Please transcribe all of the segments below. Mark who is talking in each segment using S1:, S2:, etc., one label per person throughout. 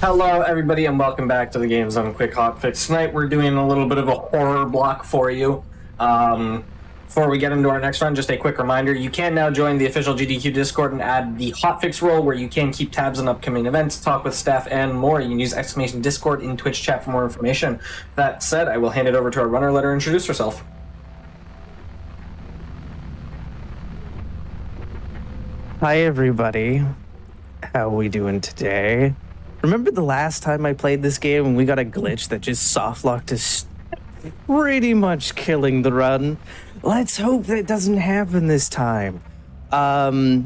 S1: Hello, everybody, and welcome back to the Game Zone Quick Hotfix. Tonight, we're doing a little bit of a horror block for you. Before we get into our next run, just a quick reminder, you can now join the official GDQ Discord and add the Hotfix role, where you can keep tabs on upcoming events, talk with staff, and more. You can use exclamation Discord in Twitch chat for more information. That said, I will hand it over to our runner. Let her introduce herself.
S2: Hi, everybody. How are we doing today? Remember the last time I played this game and we got a glitch that just softlocked us, pretty much killing the run? Let's hope that doesn't happen this time. I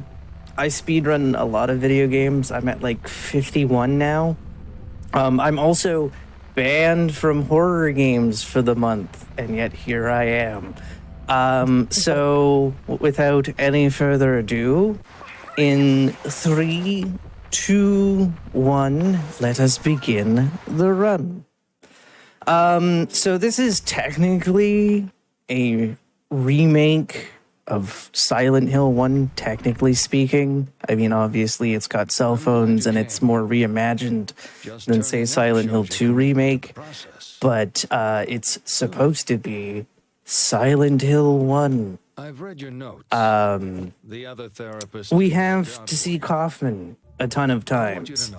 S2: speedrun a lot of video games. I'm at like 51 now. I'm also banned from horror games for the month, and yet here I am. So without any further ado, in 3, 2, 1, let us begin the run. So this is technically a remake of Silent Hill 1, technically speaking. I mean, obviously it's got cell phones and it's more reimagined than, say, Silent Hill 2 remake, but it's supposed to be Silent Hill 1.
S3: I've read your notes. The other therapist.
S2: We have to see Kaufman a ton of times.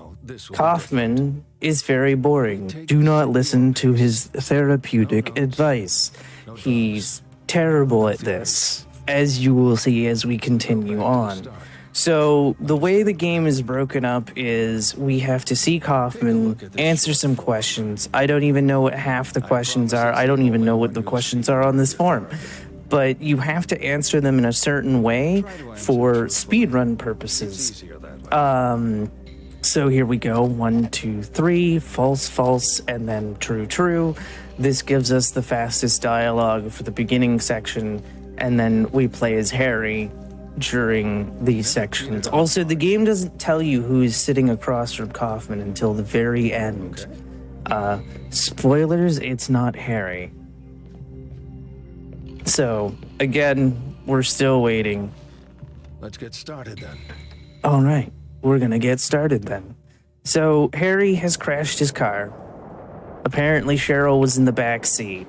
S2: Kaufman is very boring. Do not listen to his therapeutic advice. He's terrible at this, as you will see as we continue on. So the way the game is broken up is we have to see Kaufman, answer some questions. I don't even know what half the questions are. I don't even know what the questions are on this form. But you have to answer them in a certain way for speedrun purposes. So here we go. 1, 2, 3, false, false, and then true, true. This gives us the fastest dialogue for the beginning section, and then we play as Harry during these sections. Also, the game doesn't tell you who is sitting across from Kaufman until the very end. Spoilers, it's not Harry. So, again, we're still waiting.
S3: Let's get started then.
S2: All right, we're gonna get started then. So, Harry has crashed his car. Apparently, Cheryl was in the back seat.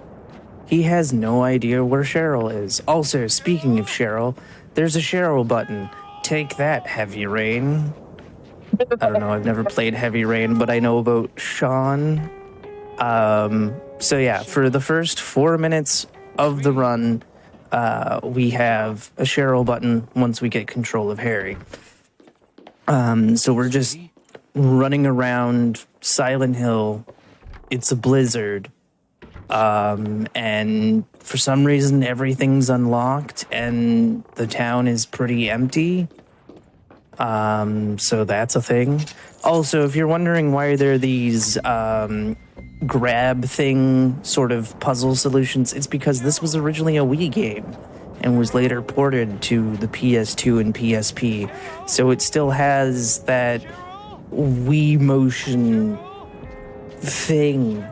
S2: He has no idea where Cheryl is. Also, speaking of Cheryl, there's a Cheryl button. Take that, Heavy Rain. I don't know, I've never played Heavy Rain, but I know about Sean. So yeah, for the first 4 minutes of the run, we have a Cheryl button once we get control of Harry. So we're just running around Silent Hill. It's a blizzard. And for some reason, everything's unlocked and the town is pretty empty. So that's a thing. Also, if you're wondering why there are these grab thing sort of puzzle solutions, it's because this was originally a Wii game and was later ported to the PS2 and PSP. So it still has that Wii motion thing.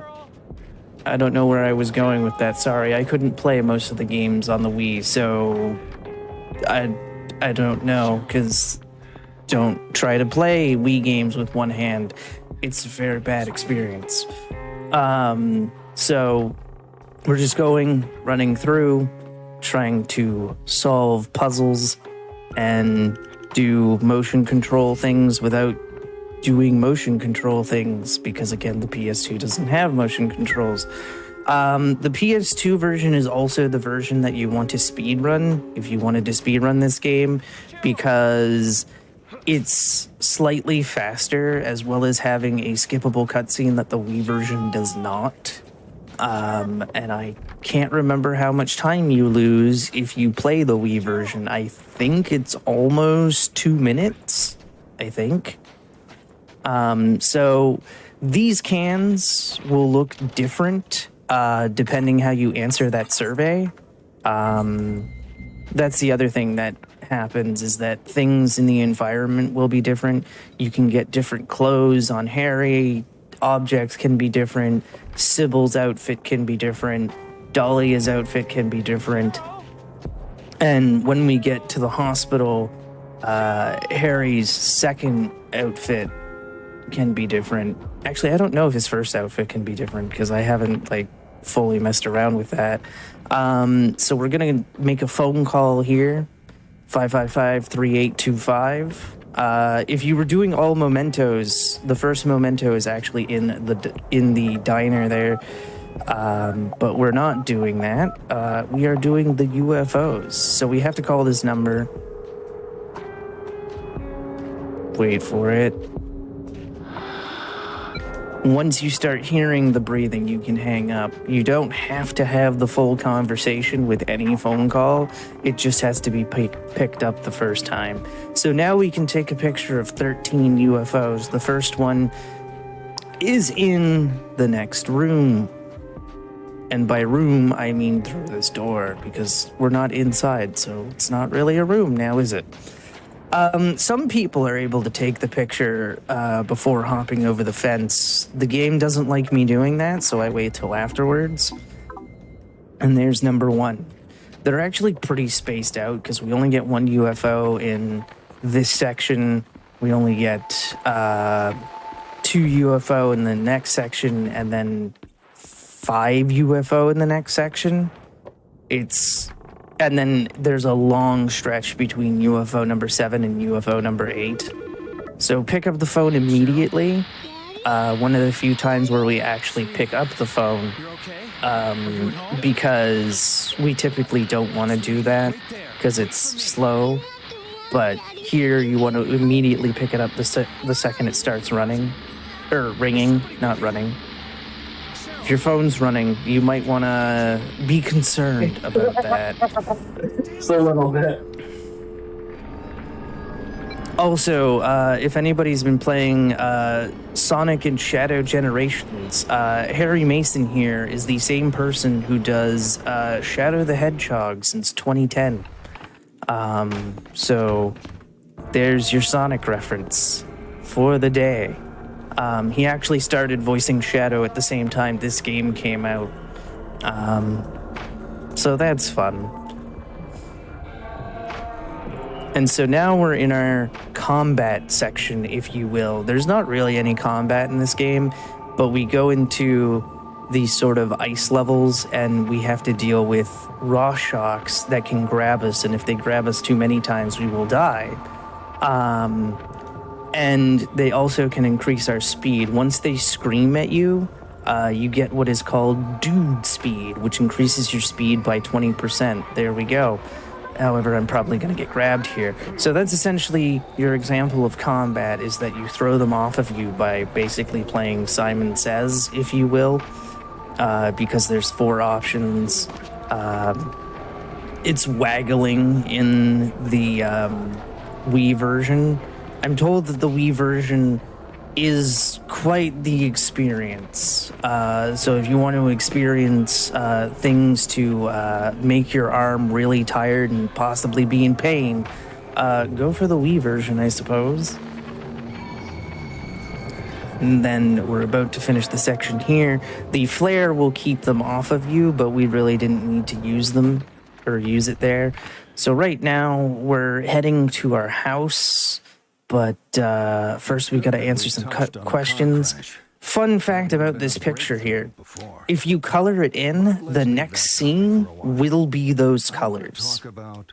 S2: I don't know where I was going with that. Sorry, I couldn't play most of the games on the Wii, so I don't know, because don't try to play Wii games with one hand. It's a very bad experience. So we're just running through, trying to solve puzzles and do motion control things without doing motion control things, because again, the PS2 doesn't have motion controls. The PS2 version is also the version that you want to speedrun if you wanted to speedrun this game, because it's slightly faster, as well as having a skippable cutscene that the Wii version does not. And I can't remember how much time you lose if you play the Wii version. I think it's almost 2 minutes, I think. So these cans will look different depending how you answer that survey. That's the other thing that happens, is that things in the environment will be different. You can get different clothes on Harry. Objects can be different. Sybil's outfit can be different. Dahlia's outfit can be different. And when we get to the hospital, Harry's second outfit can be different. Actually, I don't know if his first outfit can be different because I haven't like fully messed around with that. So we're gonna make a phone call here, 555-3825. If you were doing all mementos, the first memento is actually in the diner there. But we're not doing that. We are doing the UFOs. So we have to call this number. Wait for it. Once you start hearing the breathing, you can hang up. You don't have to have the full conversation with any phone call. It just has to be picked up the first time. So now we can take a picture of 13 UFOs. The first one is in the next room. And by room, I mean through this door, because we're not inside, so it's not really a room now, is it? Some people are able to take the picture before hopping over the fence. The game doesn't like me doing that, so I wait till afterwards. And there's number one. They're actually pretty spaced out, because we only get one UFO in this section. We only get 2 UFO in the next section, and then 5 UFO in the next section. And then there's a long stretch between UFO number 7 and UFO number 8. So pick up the phone immediately. One of the few times where we actually pick up the phone, because we typically don't want to do that because it's slow. But here you want to immediately pick it up the second it starts running, or ringing, not running. If your phone's running, you might want to be concerned about that.
S1: Just a little bit.
S2: Also, if anybody's been playing Sonic and Shadow Generations, Harry Mason here is the same person who does Shadow the Hedgehog since 2010. So there's your Sonic reference for the day. He actually started voicing Shadow at the same time this game came out. So that's fun. And so now we're in our combat section, if you will. There's not really any combat in this game, but we go into these sort of ice levels and we have to deal with raw shocks that can grab us, and if they grab us too many times, we will die. And they also can increase our speed. Once they scream at you, you get what is called dude speed, which increases your speed by 20%. There we go. However, I'm probably going to get grabbed here. So that's essentially your example of combat, is that you throw them off of you by basically playing Simon Says, if you will, because there's 4 options. It's waggling in the Wii version. I'm told that the Wii version is quite the experience. So if you want to experience things to make your arm really tired and possibly be in pain, go for the Wii version, I suppose. And then we're about to finish the section here. The flare will keep them off of you, but we really didn't need to use them or use it there. So right now we're heading to our house. But first we got to answer some questions. Fun fact about this picture here. If you color it in, the next scene will be those colors.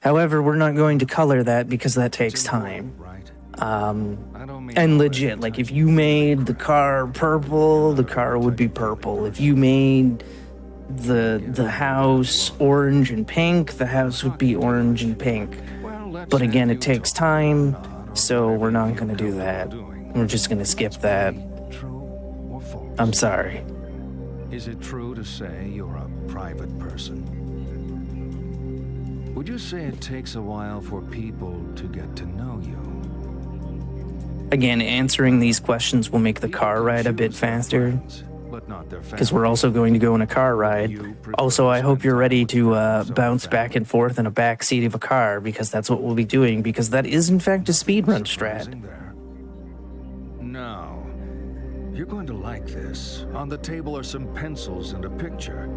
S2: However, we're not going to color that because that takes time. And legit, like if you made the car purple, the car would be purple. If you made the house orange and pink, the house would be orange and pink. But again, it takes time. So we're not going to do that. We're just going to skip that. I'm sorry.
S3: Is it true to say you're a private person? Would you say it takes a while for people to get to know you?
S2: Again, answering these questions will make the car ride a bit faster, because we're also going to go on a car ride. Also, I hope you're ready to bounce back and forth in a back seat of a car, because that's what we'll be doing, because that is in fact a speedrun strat.
S3: Now, you're going to like this. On the table are some pencils and a picture.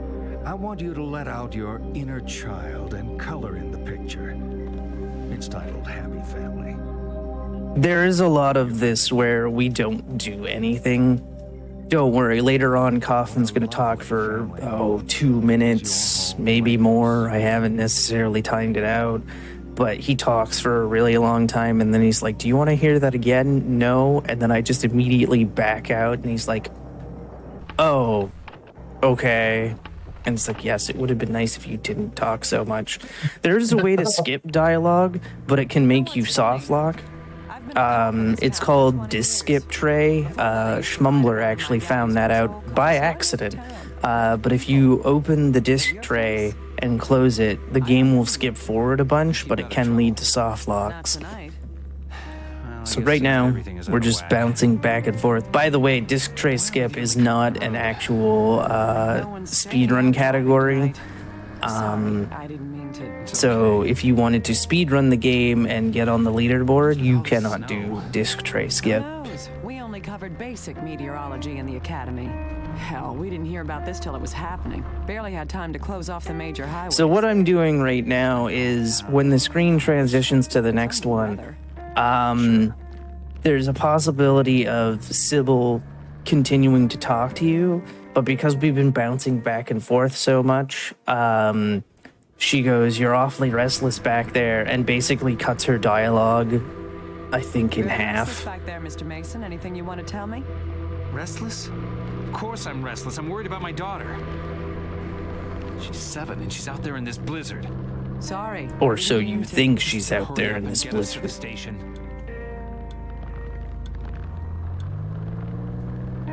S3: I want you to let out your inner child and color in the picture. It's titled Happy Family.
S2: There is a lot of this where we don't do anything. Don't worry, later on, Coffin's going to talk for, 2 minutes, maybe more. I haven't necessarily timed it out, but he talks for a really long time, and then he's like, do you want to hear that again? No. And then I just immediately back out, and he's like, oh, okay. And it's like, yes, it would have been nice if you didn't talk so much. There's a way to skip dialogue, but it can make you soft lock. It's called Disk Skip Tray. Schmumbler actually found that out by accident. But if you open the disk tray and close it, the game will skip forward a bunch, but it can lead to soft locks. So right now, we're just bouncing back and forth. By the way, disk tray skip is not an actual speedrun category. So if you wanted to speedrun the game and get on the leaderboard, you cannot do disk tray skip.
S4: We only covered basic meteorology in the academy. Hell, we didn't hear about this till it was happening. Barely had time to close off the major highways.
S2: So what I'm doing right now is when the screen transitions to the next one, there's a possibility of Sybil continuing to talk to you, but because we've been bouncing back and forth so much, she goes, "You're awfully restless back there," and basically cuts her dialogue, I think, in half.
S4: Back there, Mr. Mason. Anything you want to tell me?
S5: Restless? Of course I'm restless. I'm worried about my daughter. She's 7 and she's out there in this blizzard.
S4: Sorry.
S2: Or so you think she's out there in this
S5: Get us to the
S2: blizzard.
S5: station.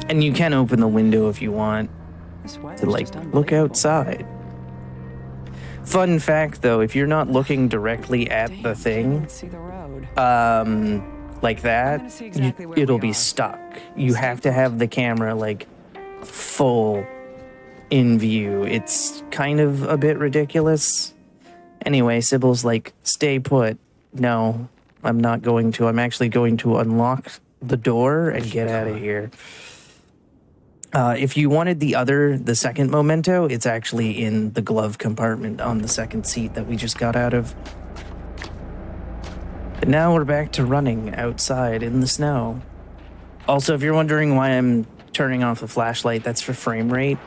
S2: And you can open the window if you want
S4: This weather's
S2: to, like,
S4: just
S2: look
S4: unbelievable.
S2: outside. Fun fact, though, if you're not looking directly at
S4: Damn,
S2: the
S4: I can't
S2: thing,
S4: even see the road.
S2: like that,
S4: gonna see exactly where
S2: it'll
S4: we
S2: be
S4: are.
S2: stuck. You have to have the camera, like, full in view. It's kind of a bit ridiculous. Anyway, Sybil's like, stay put. No, I'm not going to. I'm actually going to unlock the door and get out of here. If you wanted the second memento, it's actually in the glove compartment on the second seat that we just got out of. And now we're back to running outside in the snow. Also, if you're wondering why I'm turning off the flashlight, that's for frame rate.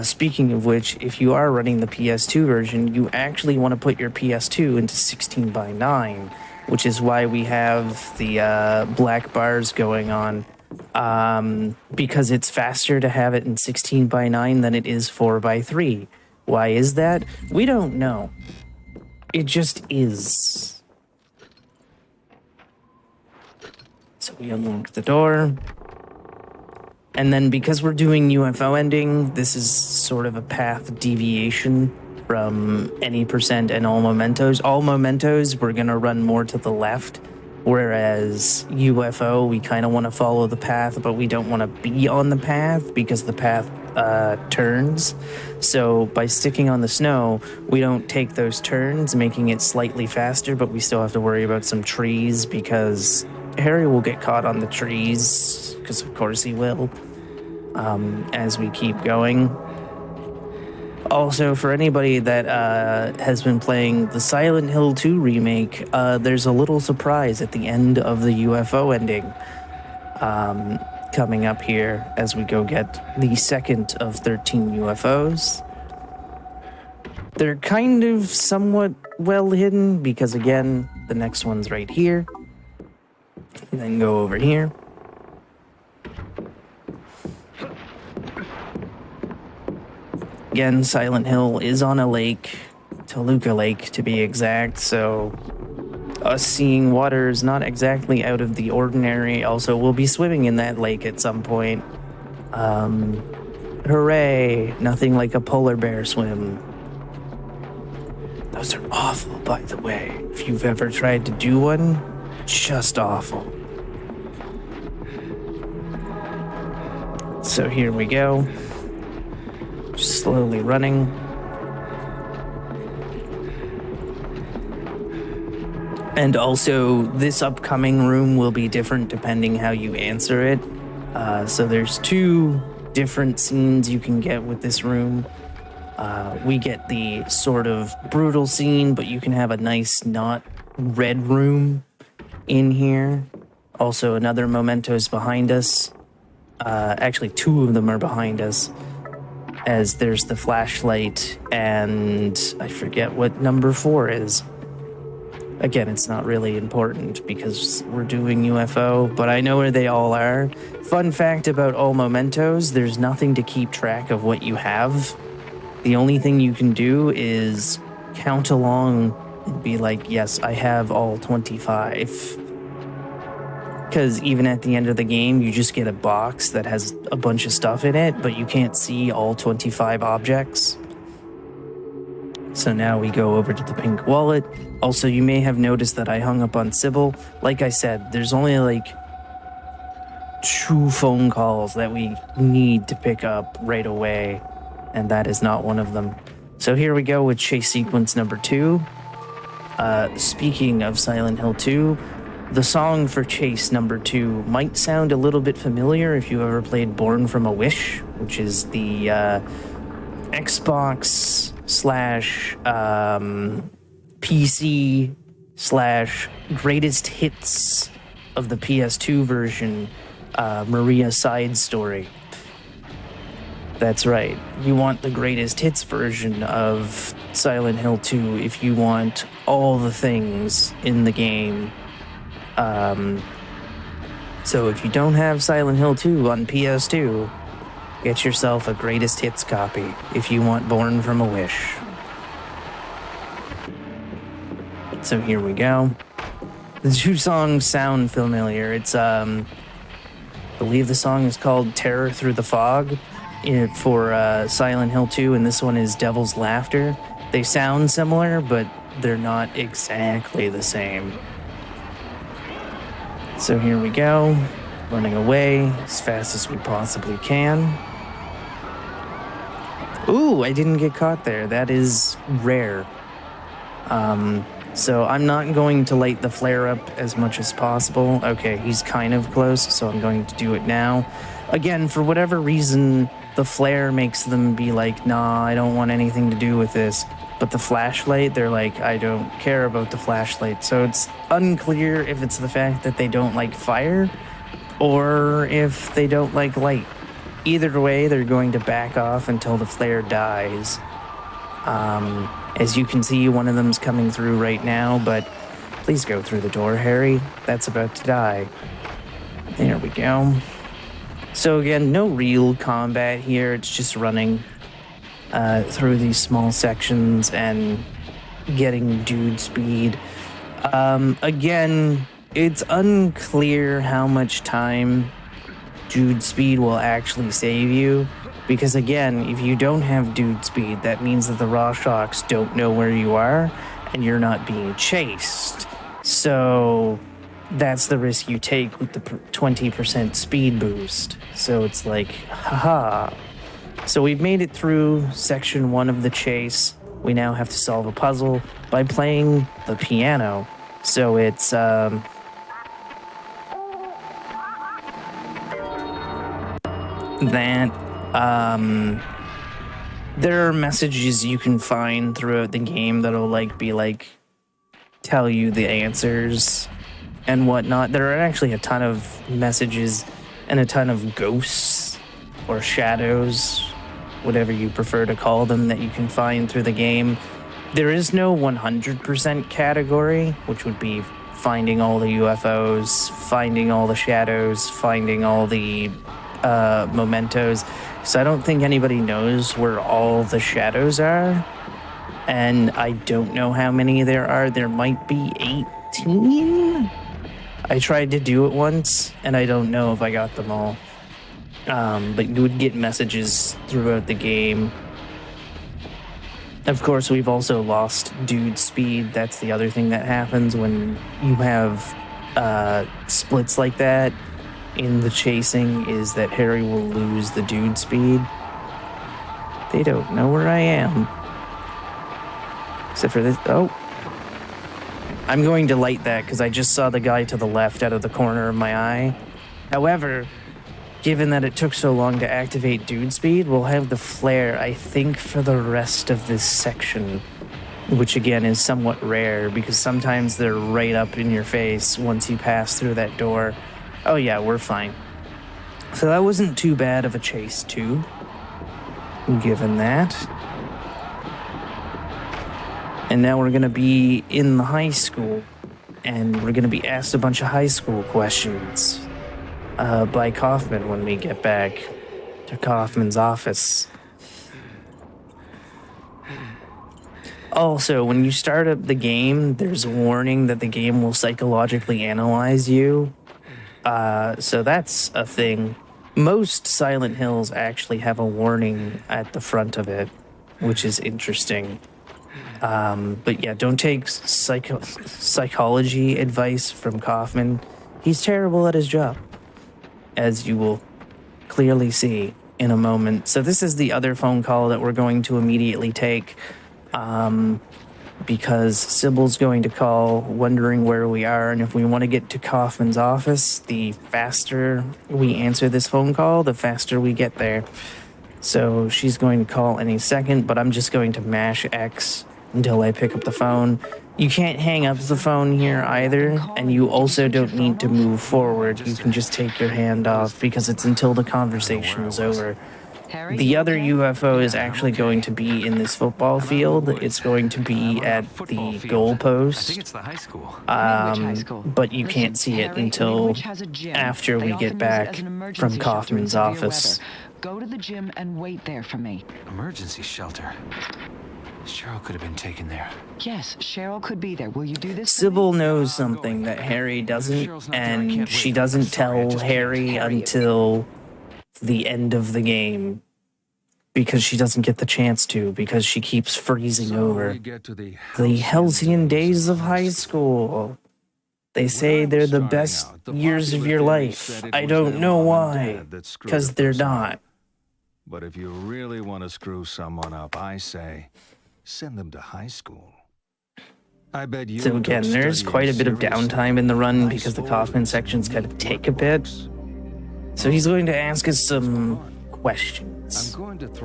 S2: Speaking of which, if you are running the PS2 version, you actually want to put your PS2 into 16:9, which is why we have the black bars going on. Because it's faster to have it in 16:9 than it is 4:3. Why is that? We don't know. It just is. So we unlock the door. And then because we're doing UFO ending, this is sort of a path deviation from any percent and all mementos. All mementos, we're going to run more to the left. Whereas UFO, we kind of want to follow the path, but we don't want to be on the path because the path turns. So by sticking on the snow, we don't take those turns, making it slightly faster, but we still have to worry about some trees because Harry will get caught on the trees, because of course he will, as we keep going. Also, for anybody that has been playing the Silent Hill 2 remake, there's a little surprise at the end of the UFO ending coming up here as we go get the second of 13 UFOs. They're kind of somewhat well hidden because, again, the next one's right here. And then go over here. Again, Silent Hill is on a lake, Toluca Lake to be exact, so us seeing water is not exactly out of the ordinary. Also, we'll be swimming in that lake at some point. Hooray! Nothing like a polar bear swim. Those are awful, by the way. If you've ever tried to do one, just awful. So here we go. Just slowly running. And also, this upcoming room will be different depending how you answer it. So there's 2 different scenes you can get with this room. We get the sort of brutal scene, but you can have a nice, not red room. in here. Also, another memento's behind us. Actually, two of them are behind us, as there's the flashlight, and I forget what number 4 is. Again, it's not really important because we're doing UFO, but I know where they all are. Fun fact about all mementos, there's nothing to keep track of what you have. The only thing you can do is count along and be like, yes, I have all 25. Because even at the end of the game, you just get a box that has a bunch of stuff in it, but you can't see all 25 objects. So now we go over to the pink wallet. Also, you may have noticed that I hung up on Sybil. Like I said, there's only like 2 phone calls that we need to pick up right away, and that is not one of them. So here we go with chase sequence number 2. Speaking of Silent Hill 2, the song for chase number 2 might sound a little bit familiar if you ever played Born from a Wish, which is the Xbox / PC / greatest hits of the PS2 version, Maria side story. That's right. You want the greatest hits version of Silent Hill 2 if you want all the things in the game. So if you don't have Silent Hill 2 on PS2, get yourself a greatest hits copy if you want Born from a Wish. So here we go. The 2 songs sound familiar. It's, I believe the song is called Terror Through the Fog for Silent Hill 2, and this one is Devil's Laughter. They sound similar, but they're not exactly the same. So here we go, running away as fast as we possibly can. Ooh, I didn't get caught there. That is rare. So I'm not going to light the flare up as much as possible. Okay, he's kind of close, so I'm going to do it now. Again, for whatever reason, the flare makes them be like, nah, I don't want anything to do with this. But the flashlight, they're like, I don't care about the flashlight. So it's unclear if it's the fact that they don't like fire or if they don't like light. Either way, they're going to back off until the flare dies. As you can see, one of them's coming through right now, but please go through the door, Harry. That's about to die. There we go. So again, no real combat here. It's just running through these small sections and getting dude speed. Again, it's unclear how much time dude speed will actually save you, because again, if you don't have dude speed, that means that the Rorschachs don't know where you are and you're not being chased. So that's the risk you take with the 20% speed boost. So it's like, haha. So we've made it through section 1 of the chase. We now have to solve a puzzle by playing the piano. So it's, there are messages you can find throughout the game that'll tell you the answers and whatnot. There are actually a ton of messages and a ton of ghosts or shadows, whatever you prefer to call them, that you can find through the game. There is no 100% category, which would be finding all the UFOs, finding all the shadows, finding all the mementos. So I don't think anybody knows where all the shadows are. And I don't know how many there are. There might be 18? I tried to do it once, and I don't know if I got them all. But you would get messages throughout the game. Of course, we've also lost dude speed. That's the other thing that happens when you have splits like that in the chasing, is that Harry will lose the dude speed. They don't know where I am. Except for this. Oh. I'm going to light that because I just saw the guy to the left out of the corner of my eye. However, given that it took so long to activate dude speed, we'll have the flare, I think, for the rest of this section. which again is somewhat rare because sometimes they're right up in your face once you pass through that door. Oh yeah, we're fine. So that wasn't too bad of a chase too, given that. And now we're gonna be in the high school, and we're gonna be asked a bunch of high school questions by Kaufman when we get back to Kaufman's office. Also, when you start up the game, there's a warning that the game will psychologically analyze you. So that's a thing. Most Silent Hills actually have a warning at the front of it, which is interesting. But yeah, don't take psychology advice from Kaufman. He's terrible at his job, as you will clearly see in a moment. So this is the other phone call that we're going to immediately take, because Sybil's going to call wondering where we are, and if we want to get to Kaufman's office, the faster we answer this phone call, the faster we get there. So she's going to call any second, but I'm just going to mash X until I pick up the phone. You can't hang up the phone here either, and you also don't need to move forward. You can just take your hand off because it's until the conversation is over. The other UFO is actually going to be in this football field. It's going to be at the goalpost.
S5: I think it's the high school.
S2: But you can't see it until after we get back from Kaufman's office.
S6: Go to the gym and wait there for me.
S5: Emergency shelter. Cheryl could have been taken there.
S6: Yes, Cheryl could be there. Will you do this?
S2: Sybil knows something that Harry doesn't, and she doesn't tell Harry until the end of the game, because she doesn't get the chance to, because she keeps freezing over. The halcyon days of high school. They say they're the best years of your life. I don't know why, because they're not.
S3: But if you really want to screw someone up, I say, send them to high school. I bet you.
S2: So again, there's quite a bit of downtime in the run because the Kaufman sections kind of take a bit. So he's going to ask us some questions.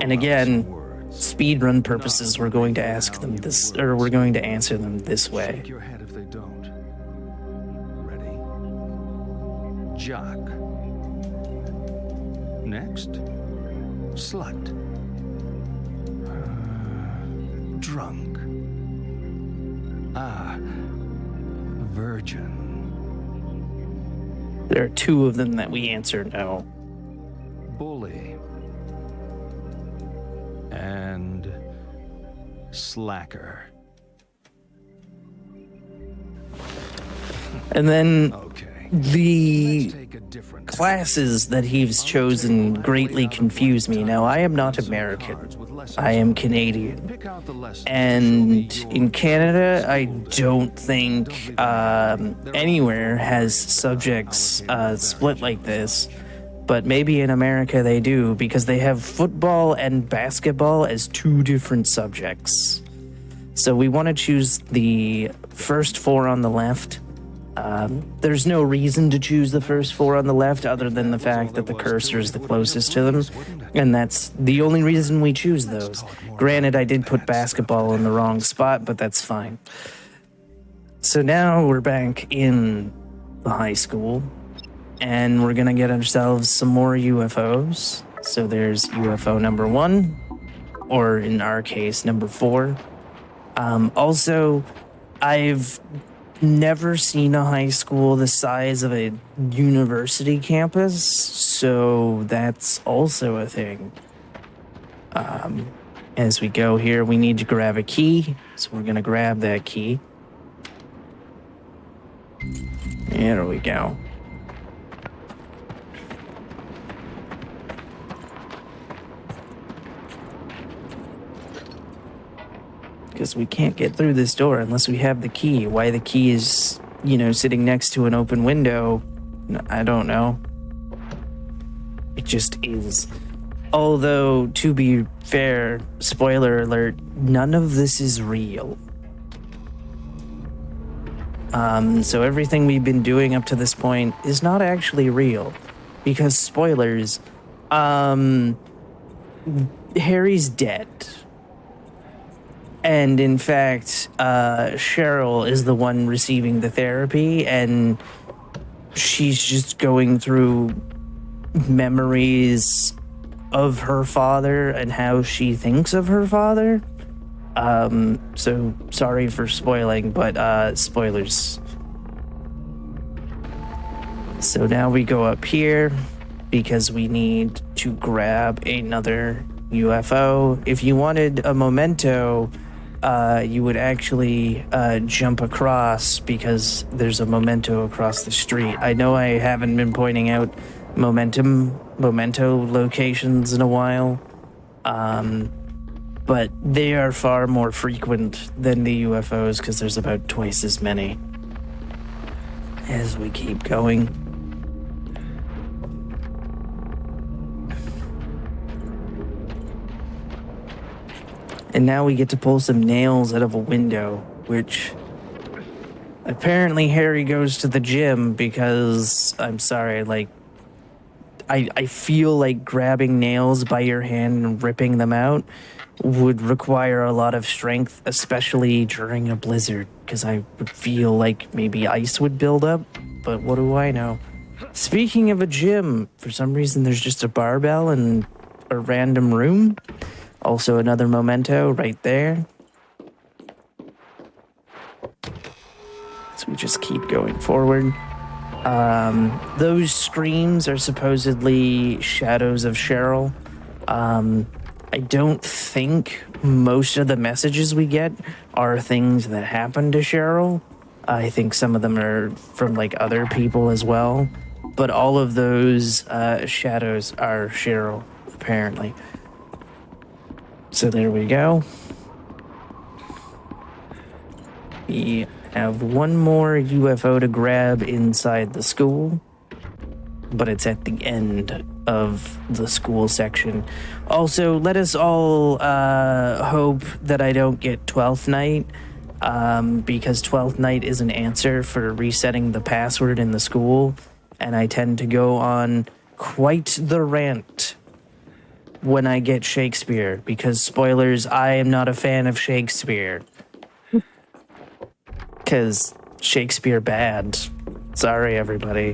S2: And again, speedrun purposes, we're going to ask them this, or we're going to answer them this way.
S3: Shake your head if they don't. Ready? Jock. Next. Slut. Drunk. Virgin.
S2: There are two of them that we answer no.
S3: Bully. And slacker.
S2: And then
S3: Okay.
S2: the
S3: Let's take a different
S2: classes that he's chosen greatly confuse me. Now, I am not American. I am Canadian.
S3: Pick out the lessons.
S2: And in Canada, I don't think anywhere has subjects split like this. But maybe in America they do, because they have football and basketball as two different subjects. So we want to choose the first four on the left. There's no reason to choose the first four on the left other than the fact that the cursor is the closest to them, and that's the only reason we choose those. Granted, I did put basketball in the wrong spot, but that's fine. So now we're back in the high school, and we're gonna get ourselves some more UFOs. So there's UFO number 1, or in our case, number 4. Also, I've never seen a high school the size of a university campus, so that's also a thing. As we go here, we need to grab a key, so we're gonna grab that key. There we go. Because we can't get through this door unless we have the key. Why the key is, sitting next to an open window, I don't know. It just is. Although, to be fair, spoiler alert, none of this is real. So everything we've been doing up to this point is not actually real. Because, spoilers, Harry's dead. And in fact, Cheryl is the one receiving the therapy, and she's just going through memories of her father and how she thinks of her father. So sorry for spoiling, but spoilers. So now we go up here because we need to grab another UFO. If you wanted a memento, you would actually jump across because there's a memento across the street. I know I haven't been pointing out memento locations in a while, but they are far more frequent than the UFOs because there's about twice as many. As we keep going. And now we get to pull some nails out of a window, which apparently Harry goes to the gym because, I'm sorry, like, I feel like grabbing nails by your hand and ripping them out would require a lot of strength, especially during a blizzard, because I would feel like maybe ice would build up, but what do I know? Speaking of a gym, for some reason there's just a barbell in a random room. Also another memento right there. So we just keep going forward. Those screams are supposedly shadows of Cheryl. I don't think most of the messages we get are things that happen to Cheryl. I think some of them are from like other people as well. But all of those shadows are Cheryl, apparently. So there we go. We have one more UFO to grab inside the school, but it's at the end of the school section. Also, let us all hope that I don't get 12th night, because 12th night is an answer for resetting the password in the school, and I tend to go on quite the rant when I get Shakespeare, because spoilers, I am not a fan of Shakespeare. Because Shakespeare bad. Sorry, everybody.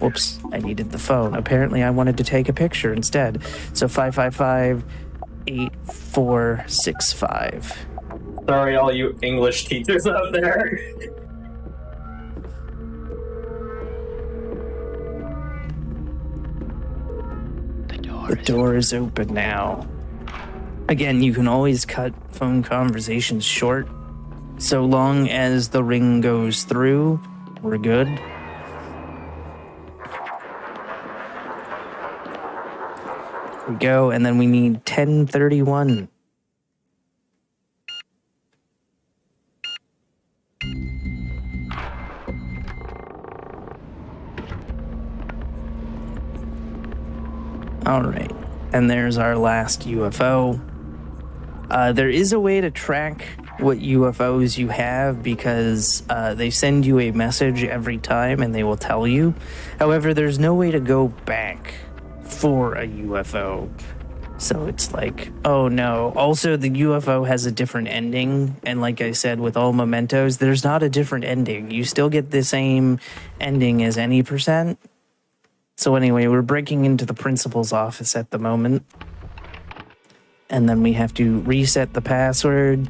S2: Whoops, I needed the phone. Apparently, I wanted to take a picture instead. So 555-8465.
S1: Sorry, all you English teachers out there.
S2: The door is open now. Again, you can always cut phone conversations short. So long as the ring goes through, we're good. Here we go, and then we need 1031. All right, and there's our last UFO. There is a way to track what UFOs you have because they send you a message every time and they will tell you. However, there's no way to go back for a UFO. So it's like, oh no. Also, the UFO has a different ending. And like I said, with all mementos, there's not a different ending. You still get the same ending as any percent. So anyway, we're breaking into the principal's office at the moment. And then we have to reset the password.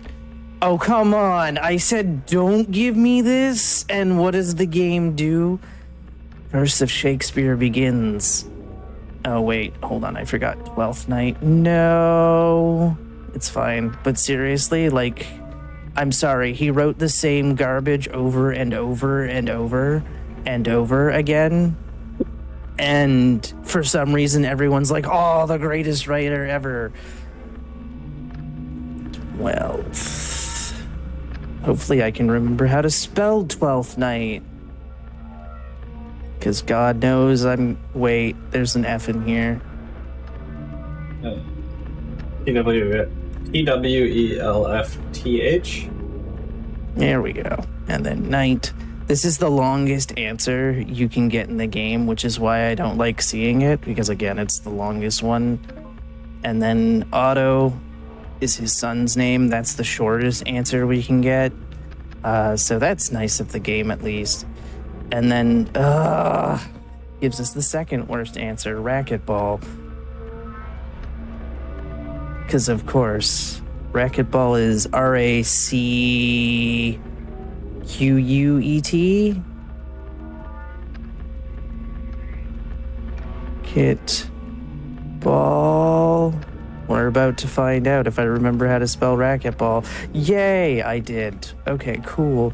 S2: Oh, come on. I said, don't give me this. And what does the game do? Curse of Shakespeare begins. Oh, wait. Hold on. I forgot. 12th night. No. It's fine. But seriously, like, I'm sorry. He wrote the same garbage over and over and over and over again. And for some reason, everyone's like, oh, the greatest writer ever. Well, hopefully I can remember how to spell 12th night. Because God knows wait, there's an F in here.
S1: T-W-E-L-F-T-H.
S2: There we go. And then night. This is the longest answer you can get in the game, which is why I don't like seeing it, because again, it's the longest one. And then auto is his son's name. That's the shortest answer we can get. So that's nice of the game, at least. And then gives us the second worst answer, racquetball. Because, of course, racquetball is RACQUET. Kit ball. We're about to find out if I remember how to spell racquetball. Yay, I did. Okay, cool.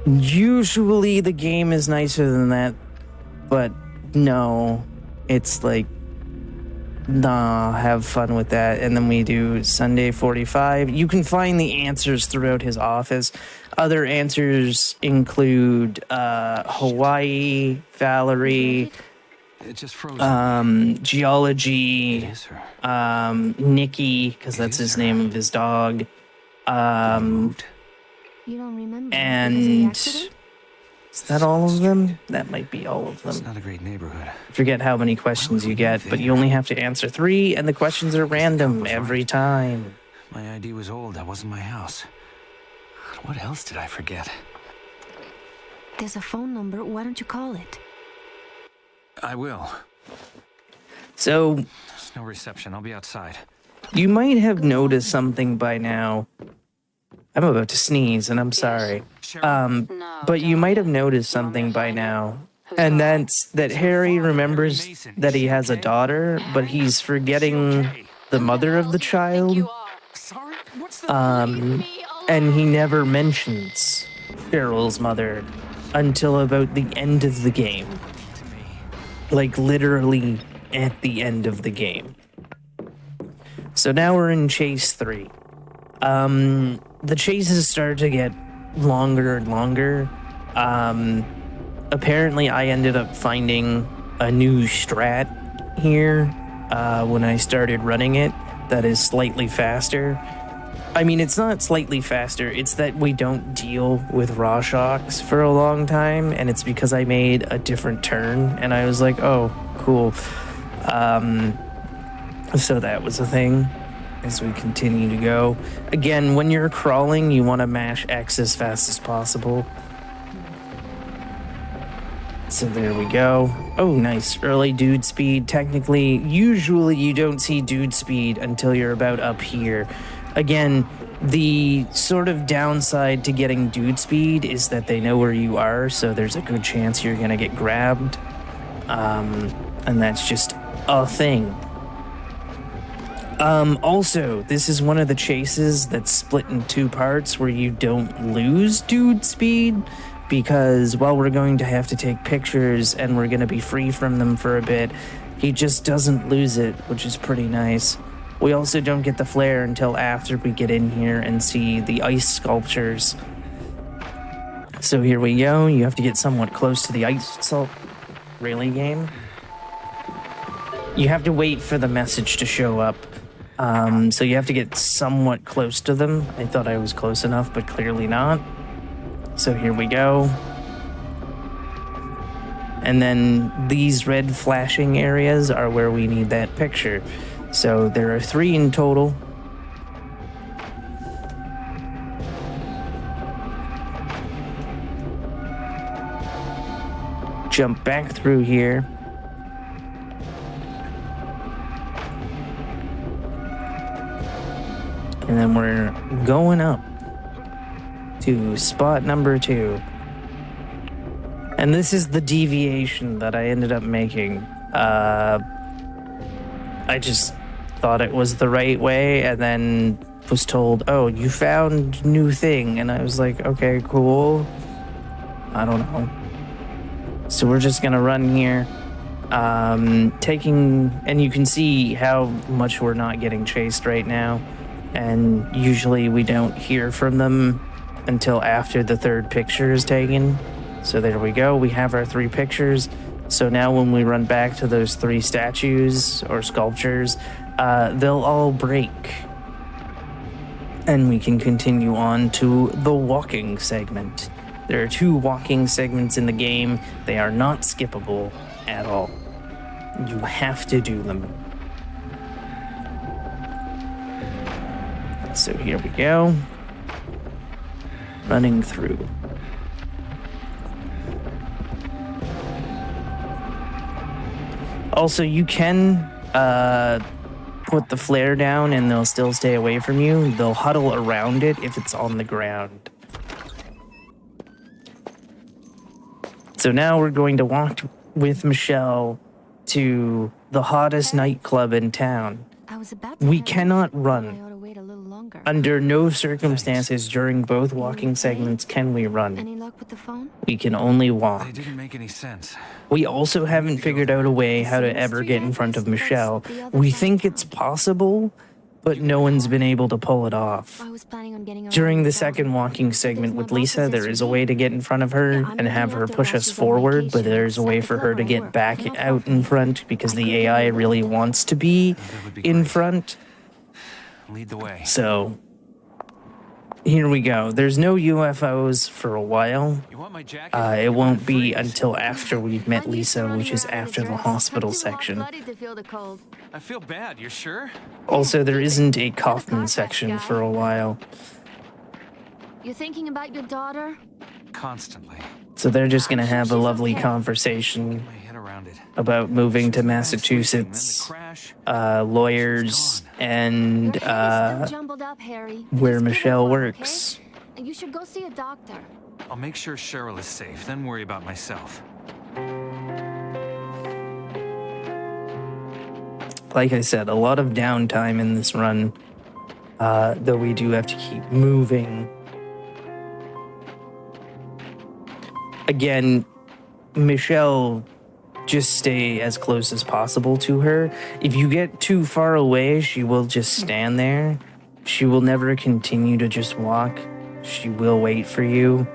S2: Usually the game is nicer than that, but no, it's like, nah, have fun with that. And then we do Sunday 45. You can find the answers throughout his office. Other answers include Hawaii, Valerie,
S5: It just froze.
S2: geology,
S5: It is her.
S2: Nikki, because that's his name of his dog,
S5: Moved.
S7: You don't remember?
S2: and
S7: Because of the accident?
S2: is that all of them? That might be all of
S5: It's
S2: them.
S5: not a great neighborhood.
S2: I forget how many questions you get, but you only have to answer 3, and the questions are random every time.
S5: My ID was old. That wasn't my house. What else did I forget?
S7: There's a phone number. Why don't you call it?
S5: I will.
S2: So
S5: There's no reception. I'll be outside.
S2: you might have noticed something by now. I'm about to sneeze, and I'm sorry. But you might have noticed something by now. And that's that Harry remembers that he has a daughter, but he's forgetting the mother of the child.
S5: Sorry? What's the...
S2: And he never mentions Cheryl's mother until about the end of the game. Like, literally at the end of the game. So now we're in Chase 3. The chases start to get longer and longer. Apparently I ended up finding a new strat here when I started running it that is slightly faster. I mean, it's not slightly faster, it's that we don't deal with raw shocks for a long time, and it's because I made a different turn, and I was like, oh, cool. So that was a thing as we continue to go. Again, when you're crawling, you want to mash X as fast as possible. So there we go. Oh, nice. Early dude speed. Technically, usually you don't see dude speed until you're about up here. Again, the sort of downside to getting dude speed is that they know where you are, so there's a good chance you're gonna get grabbed. And that's just a thing. Also, this is one of the chases that's split in 2 parts where you don't lose dude speed, because while we're going to have to take pictures and we're going to be free from them for a bit, he just doesn't lose it, which is pretty nice. We also don't get the flare until after we get in here and see the ice sculptures. So here we go. You have to get somewhat close to the ice Really, game? You have to wait for the message to show up. So you have to get somewhat close to them. I thought I was close enough, but clearly not. So here we go. And then these red flashing areas are where we need that picture. So there are 3 in total. Jump back through here. And then we're going up to spot number 2. And this is the deviation that I ended up making. I just thought it was the right way, and then was told, oh, you found new thing. And I was like, okay, cool. I don't know. So we're just gonna run here. And you can see how much we're not getting chased right now. And usually we don't hear from them until after the 3rd picture is taken. So there we go. We have our 3 pictures. So now when we run back to those 3 statues or sculptures, they'll all break. And we can continue on to the walking segment. There are 2 walking segments in the game. They are not skippable at all. You have to do them. So here we go. Running through. Also, you can put the flare down and they'll still stay away from you. They'll huddle around it if it's on the ground. So now we're going to walk with Michelle to the hottest nightclub in town.
S7: I was about to
S2: We
S7: have
S2: cannot
S7: I
S2: run.
S7: ought to wait a little longer.
S2: Under no circumstances during both walking segments can we run.
S7: Any luck with the phone?
S2: We can only
S5: They
S2: walk.
S5: didn't make any sense.
S2: We also haven't figured out a way how to ever get in front of Michelle. We think it's possible, but no one's been able to pull it off.
S7: I was planning on getting around
S2: During the
S7: without-
S2: second walking segment with
S7: my boss
S2: Lisa,
S7: is
S2: there is a
S7: SUV.
S2: way to get in front of her
S7: Yeah, I'm
S2: and
S7: looking
S2: have her
S7: after
S2: push
S7: while
S2: us
S7: she's on
S2: forward, but
S7: vacation.
S2: there's a way
S7: Except
S2: for
S7: the
S2: her
S7: club
S2: to
S7: where I
S2: get
S7: work.
S2: back
S7: Not far
S2: out
S7: from
S2: in
S7: here.
S2: front because the
S7: could
S2: AI
S7: do
S2: really
S7: that.
S2: wants to be
S5: That would be
S2: in
S5: great.
S2: front.
S5: Lead the way.
S2: So here we go. There's no UFOs for a while.
S5: You want my jacket?
S2: It won't be
S5: Freeze.
S2: until after we've met
S7: I'm used to
S2: Lisa,
S7: running
S2: which is
S7: around in a
S2: after the
S7: dress.
S2: hospital
S7: I'm too
S2: section.
S7: hot-blooded to feel the cold.
S5: I feel bad. You're sure?
S2: Also, there isn't a
S7: car
S2: Kaufman
S7: crash,
S2: section
S7: guy.
S2: for a while.
S7: You thinking about your daughter?
S5: Constantly.
S2: So they're just gonna have a
S7: She's
S2: lovely
S7: okay.
S2: conversation
S5: My head around it.
S2: about moving to
S5: She was fast sleeping,
S2: Massachusetts,
S5: then the crash.
S2: lawyers, and
S7: Your head is still jumbled up, Harry.
S2: where
S7: Just give it a
S2: Michelle
S7: while,
S2: works.
S7: okay? And you should go see a doctor.
S5: I'll make sure Cheryl is safe, then worry about myself.
S2: Like I said, a lot of downtime in this run, though we do have to keep moving. Again, Michelle, just stay as close as possible to her. If you get too far away, she will just stand there. She will never continue to just walk. She will wait for you.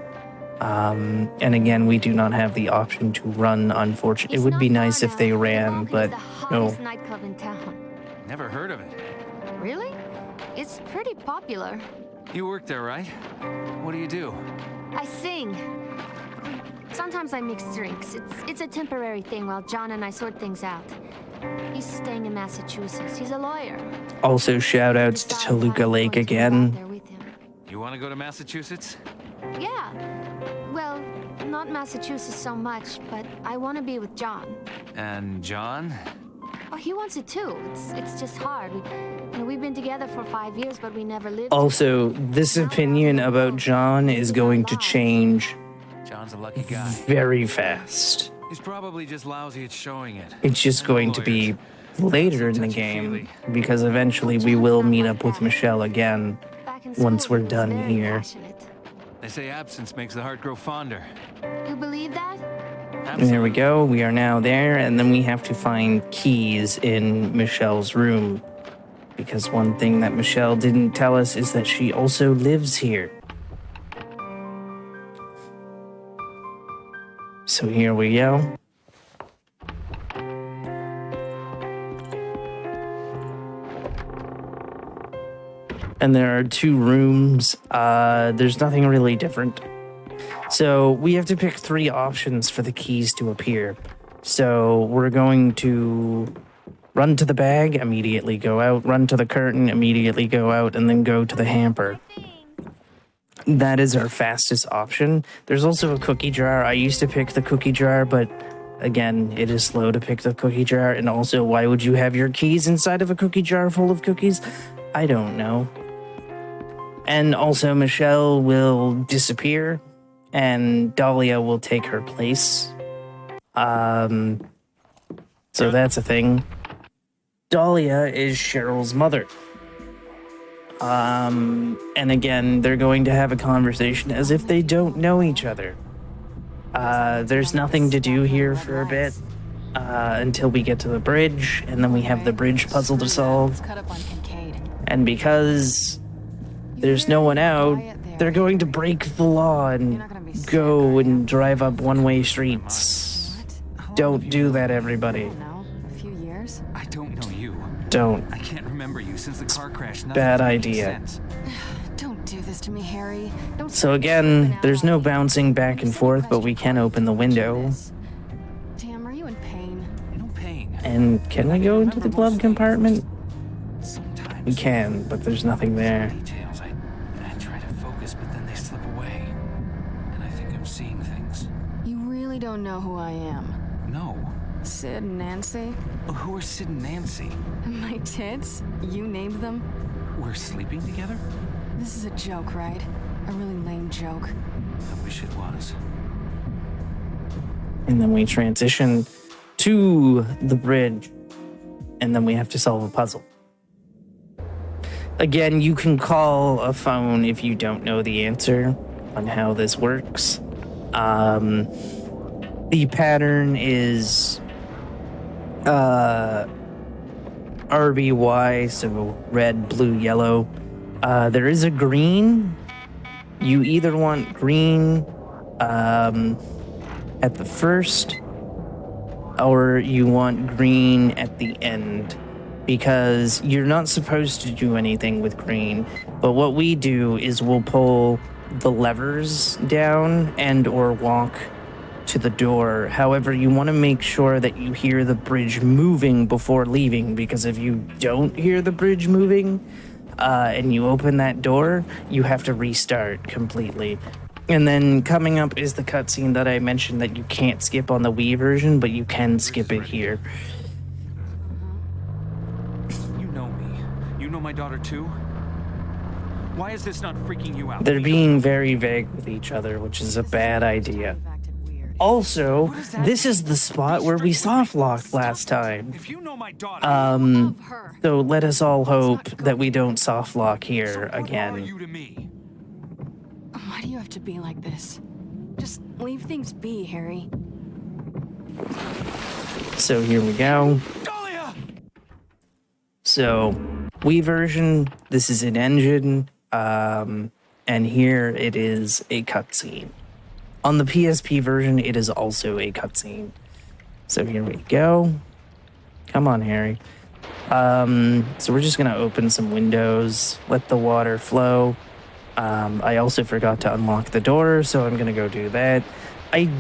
S2: And again, we do not have the option to run, unfortunately. It
S7: It's
S2: would be
S7: not
S2: nice
S7: far
S2: if they
S7: now.
S2: ran,
S7: Long
S2: but
S7: is the
S2: no.
S7: hottest nightclub in town.
S5: Never heard of it.
S7: Really? It's pretty popular.
S5: You work there, right? What do you do?
S7: I sing. Sometimes I mix drinks. It's a temporary thing while John and I sort things out. He's staying in Massachusetts. He's a lawyer.
S2: Also, shout outs to
S7: Decided I was
S2: Toluca
S7: going
S2: Lake
S7: to move out
S2: again.
S7: there with him.
S5: You want to go to Massachusetts?
S7: Yeah. Well, not Massachusetts so much, but I want to be with John.
S5: And John?
S7: Oh, he wants it too. It's just hard. We've been together for 5 years, but we never lived.
S2: Also, this opinion about John is going to change
S5: John's a lucky guy.
S2: very fast.
S5: He's probably just lousy at showing it.
S2: It's just
S5: And
S2: going to be
S5: lawyers.
S2: later in the game because eventually we will meet up with Michelle again.
S7: Back in
S2: once
S7: school,
S2: we're
S7: he was
S2: done
S7: very
S2: here.
S7: passionate.
S5: They say absence makes the heart grow fonder.
S7: You believe that?
S2: And there we go. We are now there, and then we have to find keys in Michelle's room. Because one thing that Michelle didn't tell us is that she also lives here. So here we go. And there are 2 rooms. There's nothing really different. So we have to pick 3 options for the keys to appear. So we're going to run to the bag, immediately go out, run to the curtain, immediately go out, and then go to the hamper. That is our fastest option. There's also a cookie jar. I used to pick the cookie jar, but again, it is slow to pick the cookie jar. And also, why would you have your keys inside of a cookie jar full of cookies? I don't know. And also, Michelle will disappear, and Dahlia will take her place. So that's a thing. Dahlia is Cheryl's mother. And again, they're going to have a conversation as if they don't know each other. There's nothing to do here for a bit, until we get to the bridge, and then we have the bridge puzzle to solve.
S4: Cut up on Kincaid.
S2: And because there's no one out, they're going to break the law and go and drive up one-way streets. Don't do that, everybody.
S4: No, a few years.
S5: I don't know you.
S2: Don't.
S5: I can't remember you since the car crash. Nothing's
S2: Bad
S5: making
S2: idea.
S5: sense.
S4: Don't do this to me, Harry. Don't.
S2: So again, there's no bouncing back and forth, but we can open the window.
S4: Damn, are you in pain?
S5: No pain.
S2: And can we go into the glove compartment? We
S5: Sometimes.
S2: can, but there's nothing there.
S5: Details.
S8: don't know who I am.
S5: No.
S8: Sid and Nancy?
S5: Who are Sid and Nancy?
S8: My tits? You named them?
S5: We're sleeping together?
S8: This is a joke, right? A really lame joke.
S5: I wish it was.
S2: And then we transition to the bridge, and then we have to solve a puzzle. Again, you can call a phone if you don't know the answer on how this works. The pattern is RBY, so red, blue, yellow. There is a green. You either want green at the first, or you want green at the end, because you're not supposed to do anything with green. But what we do is we'll pull the levers down and or walk to the door. However, you want to make sure that you hear the bridge moving before leaving, because if you don't hear the bridge moving and you open that door, you have to restart completely. And then coming up is the cutscene that I mentioned that you can't skip on the Wii version, but you can skip it here.
S5: You know me. You know my daughter too? Why is this not freaking you out?
S2: They're being very vague with each other, which is a bad idea. Also, this is the spot where we soft-locked last time.
S5: If you know my daughter,
S2: So let us all hope that we don't soft-lock here
S5: what are
S2: again.
S5: you to me?
S8: Why do you have to be like this? Just leave things be, Harry.
S2: So here we go.
S5: Dahlia!
S2: So, Wii version, this is an engine, and here it is a cutscene. On the PSP version, it is also a cutscene. So here we go. Come on, Harry. So we're just gonna open some windows, let the water flow. I also forgot to unlock the door, so I'm gonna go do that. I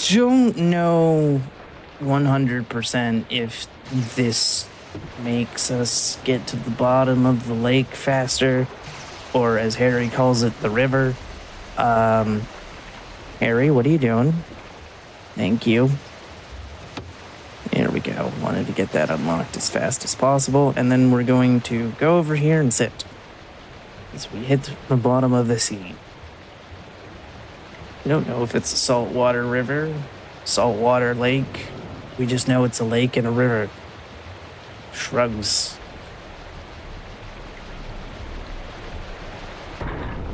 S2: don't know 100% if this makes us get to the bottom of the lake faster, or as Harry calls it, the river. Harry, what are you doing? Thank you. There we go. Wanted to get that unlocked as fast as possible, and then we're going to go over here and sit as we hit the bottom of the sea. We don't know if it's a saltwater river, saltwater lake. We just know it's a lake and a river. Shrugs.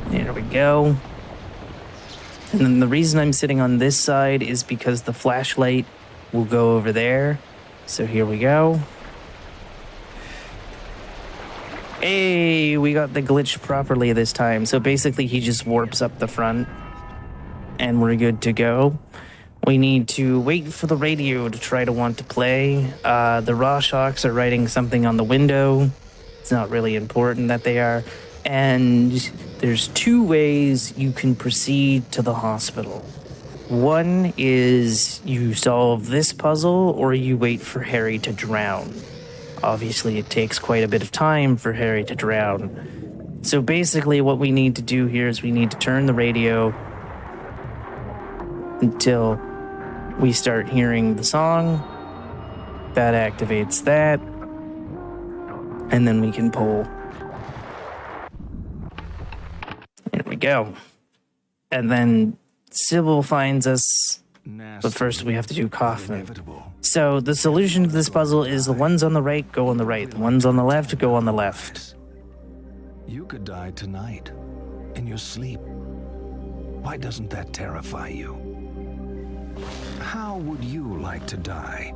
S2: There we go. And then the reason I'm sitting on this side is because the flashlight will go over there. So here we go. Hey, we got the glitch properly this time. So basically he just warps up the front and we're good to go. We need to wait for the radio to try to want to play. The Rorschachs are writing something on the window. It's not really important that they are. And there's two ways you can proceed to the hospital. One is you solve this puzzle or you wait for Harry to drown. Obviously, it takes quite a bit of time for Harry to drown. So basically what we need to do here is we need to turn the radio until we start hearing the song. That activates that. And then we can pull. There we go. And then Sybil finds us, but first we have to do Kaufman. So the solution to this puzzle is the ones on the right go on the right, the ones on the left go on the left.
S3: You could die tonight, in your sleep. Why doesn't that terrify you? How would you like to die?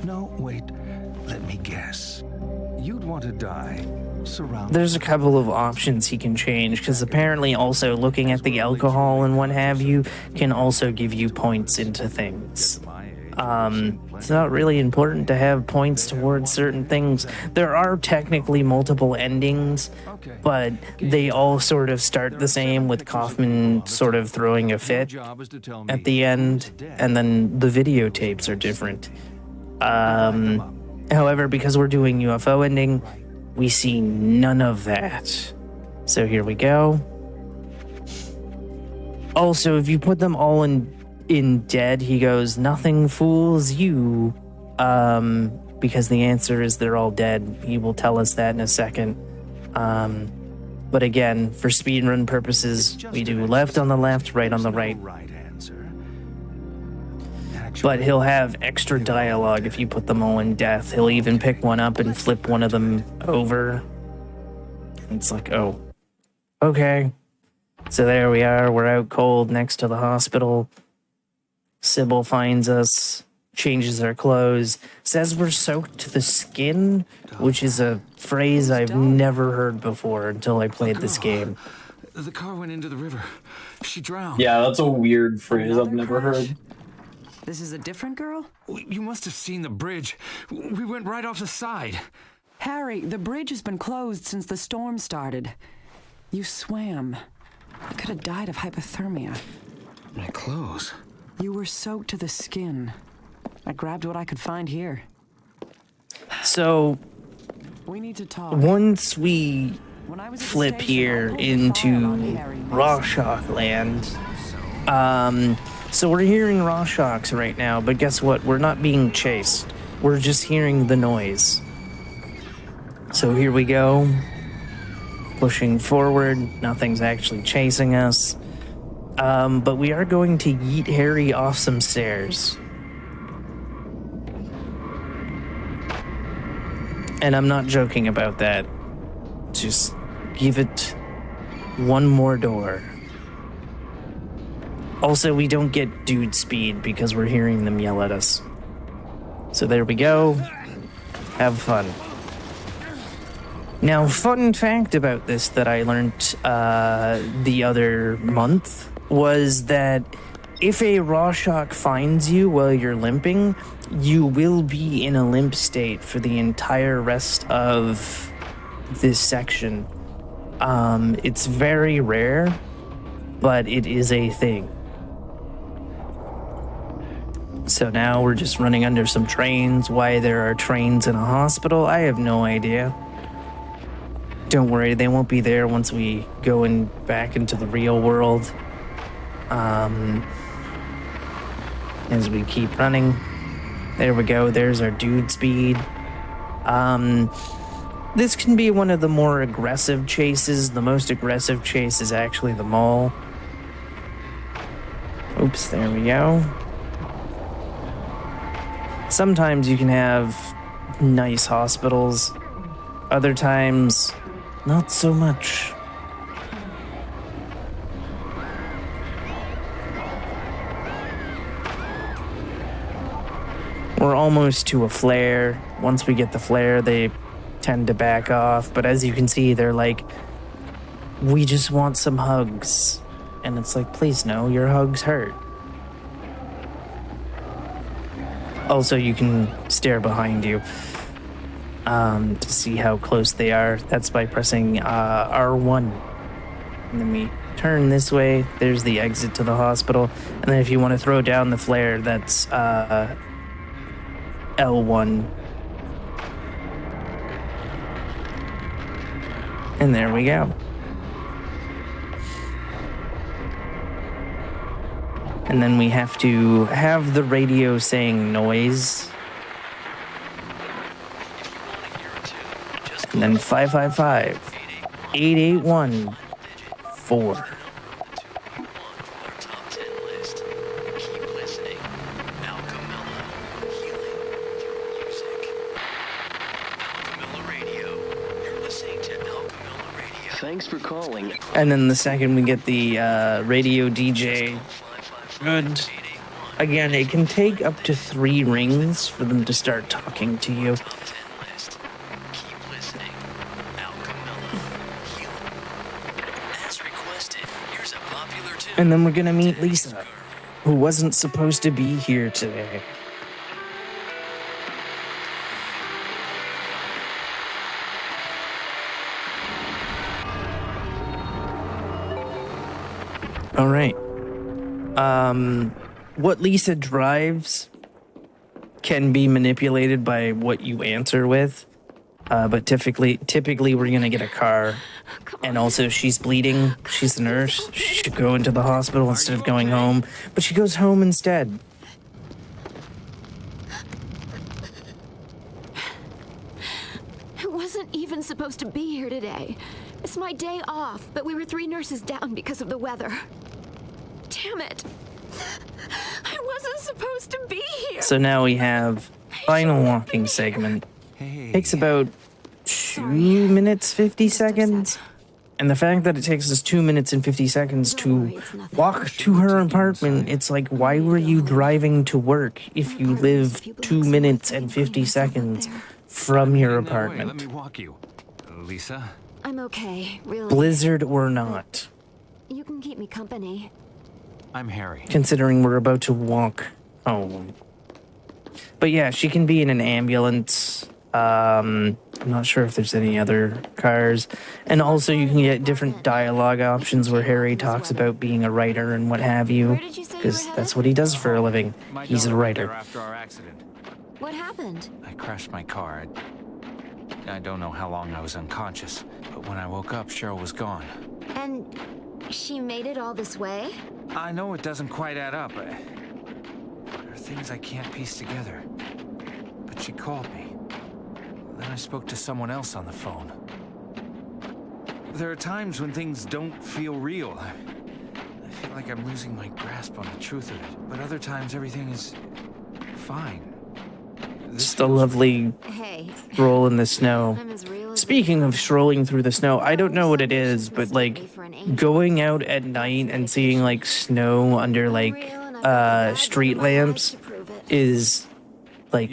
S3: No, wait, let me guess. You'd want to die surrounded.
S2: There's a couple of options he can change, because apparently also looking at the alcohol and what have you can also give you points into things. It's not really important to have points towards certain things. There are technically multiple endings, but they all sort of start the same, with Kaufman sort of throwing a fit at the end, and then the videotapes are different. However, because we're doing UFO ending, we see none of that. So here we go. Also, if you put them all in in Dead, he goes, "Nothing fools you," because the answer is they're all dead. He will tell us that in a second. But again, for speedrun purposes, we do left on the left, right on the right.
S3: Right answer.
S2: But he'll have extra dialogue if you put them all in death. He'll even pick one up and flip one of them over. It's like, oh, okay. So there we are. We're out cold next to the hospital. Sybil finds us, changes our clothes, says we're soaked to the skin, which is a phrase I've never heard before until I played this game.
S5: The car went into the river. She drowned.
S1: Yeah, that's a weird phrase I've
S4: Another
S1: never
S4: crash?
S1: heard.
S4: This is a different girl?
S5: You must have seen the bridge. We went right off the side.
S4: Harry, the bridge has been closed since the storm started. You swam. You could have died of hypothermia.
S5: My clothes.
S4: You were soaked to the skin. I grabbed what I could find here.
S2: So
S4: We need to talk.
S2: once we
S4: When I was at the
S2: flip
S4: station,
S2: here
S4: I pulled the
S2: into
S4: file on Harry Mason.
S2: Rorschach land. So we're hearing Rorschachs right now, but guess what? We're not being chased. We're just hearing the noise. So here we go. Pushing forward. Nothing's actually chasing us. But we are going to yeet Harry off some stairs. And I'm not joking about that. Just give it one more door. Also, we don't get dude speed because we're hearing them yell at us. So there we go. Have fun. Now, fun fact about this that I learned the other month was that if a Rorschach finds you while you're limping, you will be in a limp state for the entire rest of this section. It's very rare, but it is a thing. So now we're just running under some trains. Why there are trains in a hospital, I have no idea. Don't worry, they won't be there once we go back into the real world. As we keep running. There we go, there's our dude speed. This can be one of the more aggressive chases. The most aggressive chase is actually the mall. Oops, there we go. Sometimes you can have nice hospitals. Other times, not so much. We're almost to a flare. Once we get the flare, they tend to back off. But as you can see, they're like, we just want some hugs. And it's like, please no, your hugs hurt. Also, you can stare behind you to see how close they are. That's by pressing R1. And then we turn this way. There's the exit to the hospital. And then if you want to throw down the flare, that's L1. And there we go. And then we have to have the radio saying noise. And then 555-881-4.
S9: Thanks for calling.
S2: And then the second we get the radio DJ. Good. Again, it can take up to 3 rings for them to start talking to you. And then we're gonna meet Lisa, who wasn't supposed to be here today. All right. What Lisa drives can be manipulated by what you answer with. But typically we're gonna get a car. And also, she's bleeding. She's the nurse. She should go into the hospital instead of going home. But she goes home instead.
S7: I wasn't even supposed to be here today. It's my day off, but we were 3 nurses down because of the weather. Damn it. I wasn't supposed to be here.
S2: So now we have final walking segment. Takes about 2 minutes 50 seconds. And the fact that it takes us 2 minutes and 50 seconds to walk to her apartment, it's like, why were you driving to work if you live 2 minutes and 50 seconds from your apartment?
S5: Let me walk you. Lisa?
S7: I'm okay, really.
S2: Blizzard or not.
S7: You can keep me company.
S5: I'm Harry.
S2: Considering we're about to walk home. But yeah, she can be in an ambulance. I'm not sure if there's any other cars. And also you can get different dialogue options where Harry talks about being a writer and what have you. Because that's what he does for a living. He's a writer.
S5: After our accident,
S7: What happened?
S5: I crashed my car. I don't know how long I was unconscious, but when I woke up, Cheryl was gone.
S7: And she made it all this way?
S5: I know it doesn't quite add up. There are things I can't piece together. But she called me. Then I spoke to someone else on the phone. There are times when things don't feel real. I feel like I'm losing my grasp on the truth of it. But other times, everything is fine.
S2: Just a lovely stroll in the snow. Speaking of strolling through the snow, I don't know what it is, but like going out at night and seeing like snow under like street lamps is like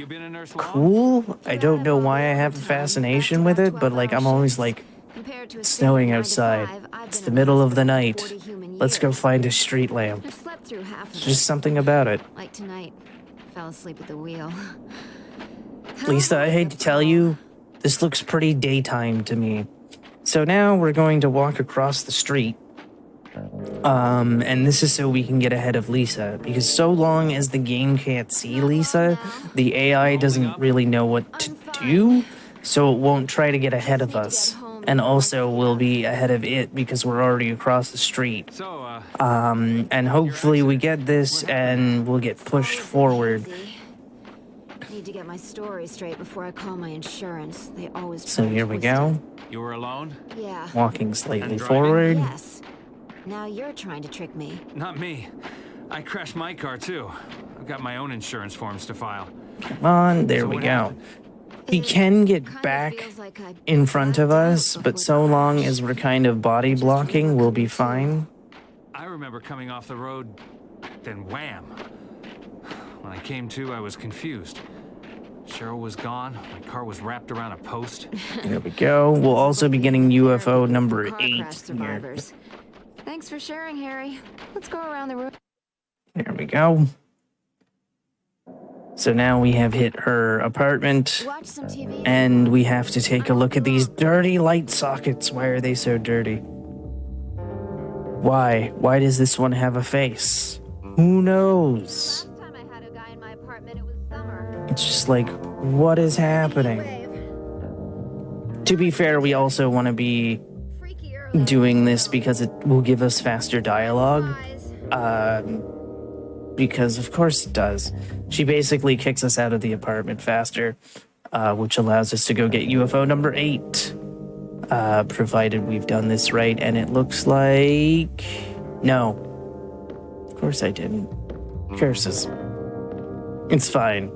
S2: cool. I don't know why I have a fascination with it, but like I'm always like, it's snowing outside. It's the middle of the night. Let's go find a street lamp. There's just something about it.
S7: Like tonight, fell asleep at the wheel.
S2: Lisa, I hate to tell you, this looks pretty daytime to me. So now we're going to walk across the street. And this is so we can get ahead of Lisa, because so long as the game can't see Lisa, the AI doesn't really know what to do, so it won't try to get ahead of us. And also we'll be ahead of it because we're already across the street. And hopefully we get this and we'll get pushed forward.
S7: Need to get my story straight before I call my insurance. They always
S2: So here we go.
S5: You were alone?
S7: Yeah.
S2: Walking slightly
S5: And driving?
S2: forward.
S7: Yes. Now you're trying to trick me.
S5: Not me. I crashed my car too. I've got my own insurance forms to file.
S2: Come on, there we go. We can get back in front of us, but so long as we're kind of body blocking, we'll be fine.
S5: I remember coming off the road, then wham. When I came to, I was confused. Cheryl was gone. My car was wrapped around a post.
S2: There we go. We'll also be getting UFO number 8 here.
S7: Thanks for sharing, Harry. Let's go around the room.
S2: There we go. So now we have hit her apartment,
S7: Watch some TV.
S2: and we have to take a look at these dirty light sockets. Why are they so dirty? Why? Why does this one have a face? Who knows?
S7: Last time I had a guy in my apartment, it was summer.
S2: It's just like, what is happening? To be fair, we also want to be doing this because it will give us faster dialogue. Because of course it does. She basically kicks us out of the apartment faster, which allows us to go get UFO number 8. Provided we've done this right, and it looks like... No. Of course I didn't. Curses. It's fine.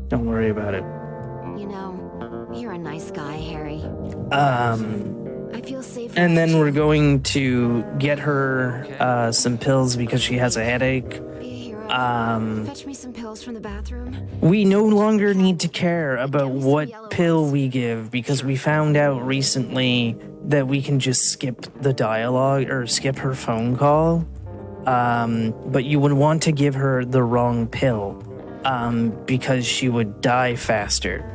S2: Don't worry about it.
S7: You know, you're a nice guy, Harry. I feel safe.
S2: And then we're going to get her some pills because she has a headache.
S7: Fetch me some pills from the bathroom.
S2: We no longer need to care about what pill we give because we found out recently that we can just skip the dialogue or skip her phone call. But you would want to give her the wrong pill because she would die faster.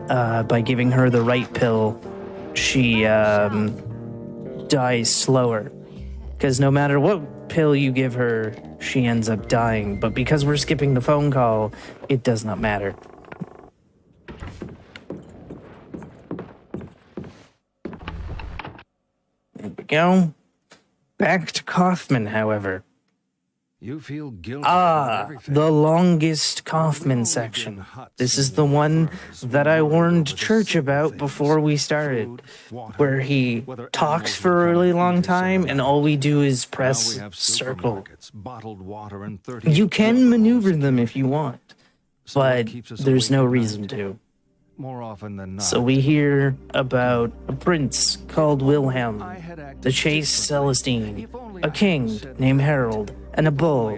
S2: By giving her the right pill, she dies slower. Because no matter what pill you give her, she ends up dying. But because we're skipping the phone call, it does not matter. go. Back to Kaufman, however.
S3: You feel guilty about everything.
S2: The longest Kaufman section. This is the one that I warned Church about before we started, where he talks for a really long time and all we do is press circle. You can maneuver them if you want, but there's no reason to.
S3: More often than not.
S2: So we hear about a prince called Wilhelm, the chaste Celestine, a king named Harold, and a bull.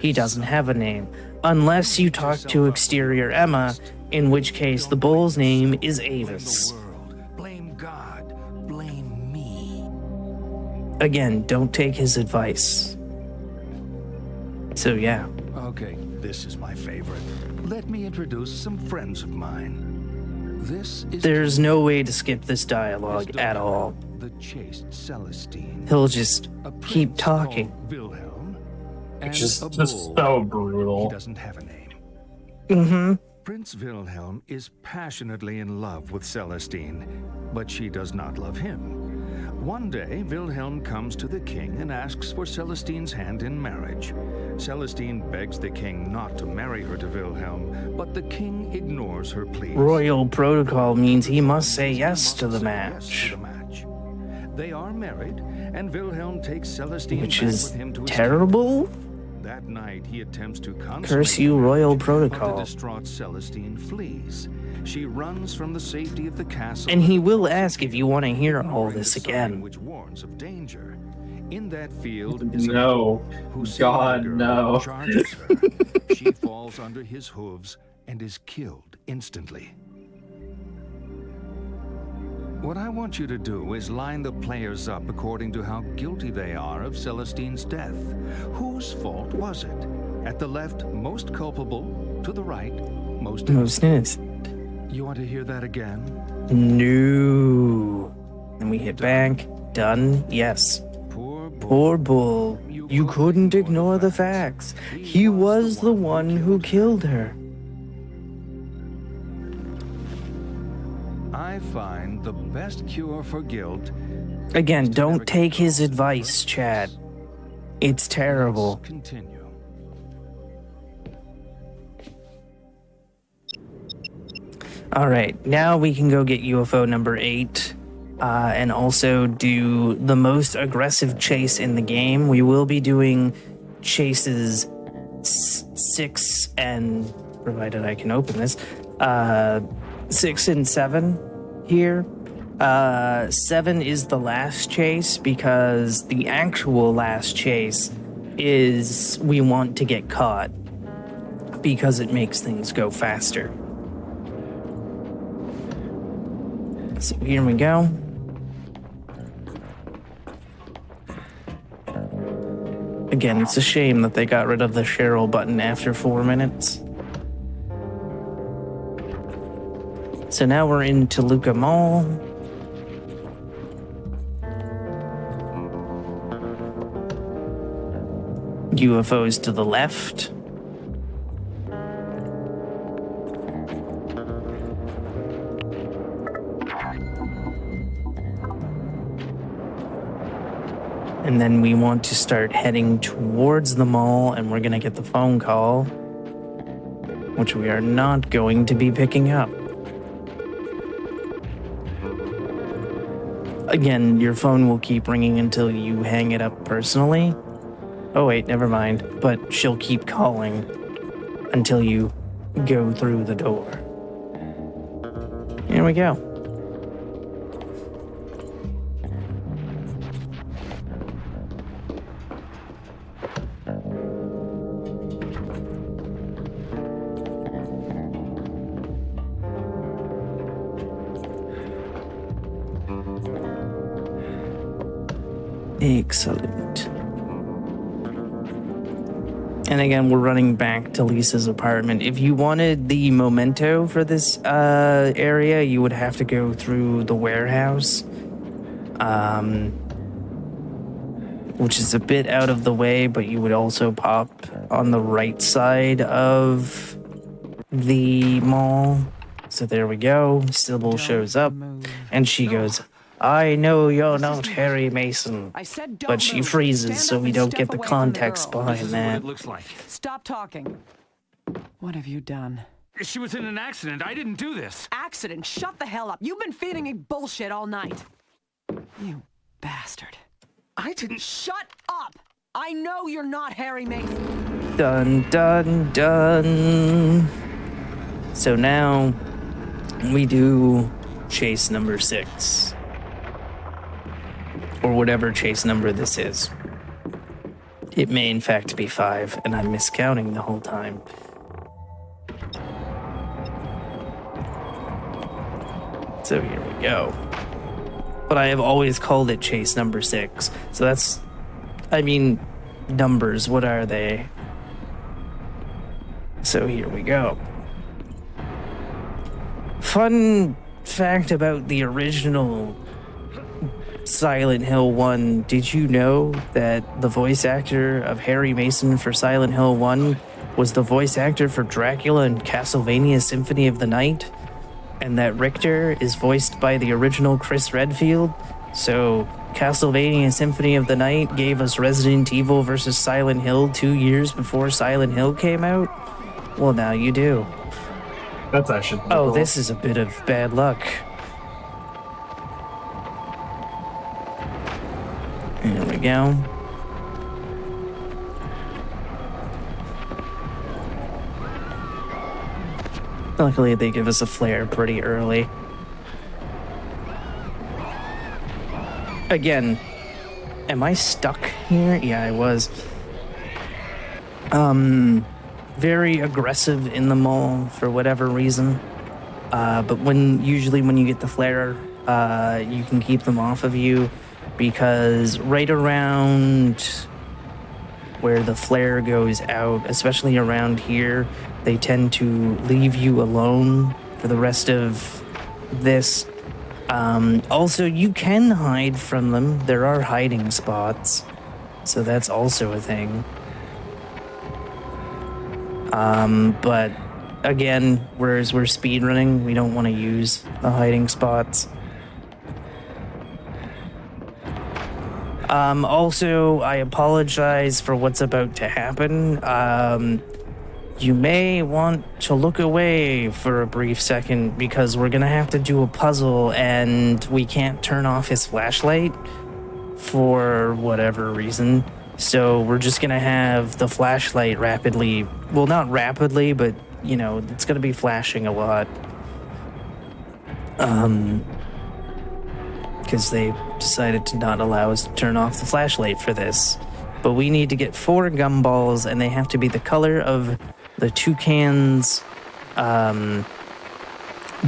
S2: He doesn't have a name, unless you talk to exterior Emma, in which case the bull's name is Avis.
S3: Blame God. Blame me.
S2: Again, don't take his advice. So yeah.
S3: Okay, this is my favorite. Let me introduce some friends of mine.
S2: There's no way to skip this dialogue at all.
S3: The chaste Celestine.
S2: He'll just keep talking.
S3: Wilhelm,
S1: Which is just so brutal.
S3: He doesn't have a name.
S2: Mm-hmm.
S3: Prince Wilhelm is passionately in love with Celestine, but she does not love him. One day, Wilhelm comes to the king and asks for Celestine's hand in marriage. Celestine begs the king not to marry her to Wilhelm, but the king ignores her pleas.
S2: Royal protocol means he must say yes to the match.
S3: They are married, and Wilhelm takes Celestine
S2: Which
S3: back
S2: is
S3: with him to his
S2: terrible.
S3: That night, he attempts to consummate
S2: Curse you, Royal Protocol.
S3: But the distraught Celestine flees. She runs from the safety of the castle.
S2: And he will ask if you want to hear all this again.
S3: Which warns of danger. In that field
S1: No. God, no.
S3: Charges her. She falls under his hooves and is killed instantly. What I want you to do is line the players up according to how guilty they are of Celestine's death. Whose fault was it? At the left, most culpable. To the right, most
S2: innocent.
S3: You want to hear that again?
S2: No. And we hit back. Done. Yes. Poor bull. You couldn't ignore the facts. He was the one who killed her.
S3: I find the best cure for guilt.
S2: Again, don't take his advice, Chad. It's terrible.
S3: Continue.
S2: All right, now we can go get UFO number 8 and also do the most aggressive chase in the game. We will be doing chases 6 and, provided I can open this, 6 and 7 here. 7 is the last chase because the actual last chase is we want to get caught because it makes things go faster. So here we go. Again, it's a shame that they got rid of the Cheryl button after 4 minutes. So now we're in Toluca Mall. UFOs to the left. And then we want to start heading towards the mall, and we're going to get the phone call, which we are not going to be picking up. Again, your phone will keep ringing until you hang it up personally. Oh wait, never mind. But she'll keep calling until you go through the door. Here we go. Excellent. And again, we're running back to Lisa's apartment. If you wanted the memento for this area, you would have to go through the warehouse, which is a bit out of the way, but you would also pop on the right side of the mall. So there we go. Sybil shows up, and she goes, I know you're
S4: This
S2: not
S4: isn't-
S2: Harry Mason.
S4: I said don't
S2: But she
S4: move.
S2: freezes,
S4: Stand
S2: so
S4: up
S2: we
S4: and
S2: don't
S4: step
S2: get the
S4: away from the
S2: context
S4: girl.
S2: behind
S5: This is what
S2: that.
S5: it looks like.
S4: Stop talking. What have you done?
S5: She was in an accident. I didn't do this.
S4: Accident. Shut the hell up. You've been feeding me bullshit all night. You bastard.
S5: I didn't.
S4: Shut up! I know you're not Harry Mason.
S2: Dun, dun, dun. So now we do chase number 6. Or whatever chase number this is. It may in fact be 5, and I'm miscounting the whole time. So here we go. But I have always called it chase number 6. So that's, I mean, numbers, what are they? So here we go. Fun fact about the original Silent Hill 1. Did you know that the voice actor of Harry Mason for Silent Hill 1 was the voice actor for Dracula in Castlevania Symphony of the Night? And that Richter is voiced by the original Chris Redfield? So Castlevania Symphony of the Night gave us Resident Evil versus Silent Hill 2 years before Silent Hill came out? Well, now you do.
S1: That's actually pretty
S2: Oh,
S1: cool.
S2: this is a bit of bad luck. There we go. Luckily, they give us a flare pretty early. Again, am I stuck here? Yeah, I was. Very aggressive in the mall for whatever reason. But usually when you get the flare, you can keep them off of you because right around where the flare goes out, especially around here, they tend to leave you alone for the rest of this. Also, you can hide from them. There are hiding spots, so that's also a thing. But again, whereas we're speedrunning, we don't want to use the hiding spots. Also, I apologize for what's about to happen. You may want to look away for a brief second because we're gonna have to do a puzzle and we can't turn off his flashlight for whatever reason. So we're just gonna have the flashlight rapidly, well, not rapidly, but you know, it's gonna be flashing a lot. Because they decided to not allow us to turn off the flashlight for this. But we need to get 4 gumballs, and they have to be the color of the toucan's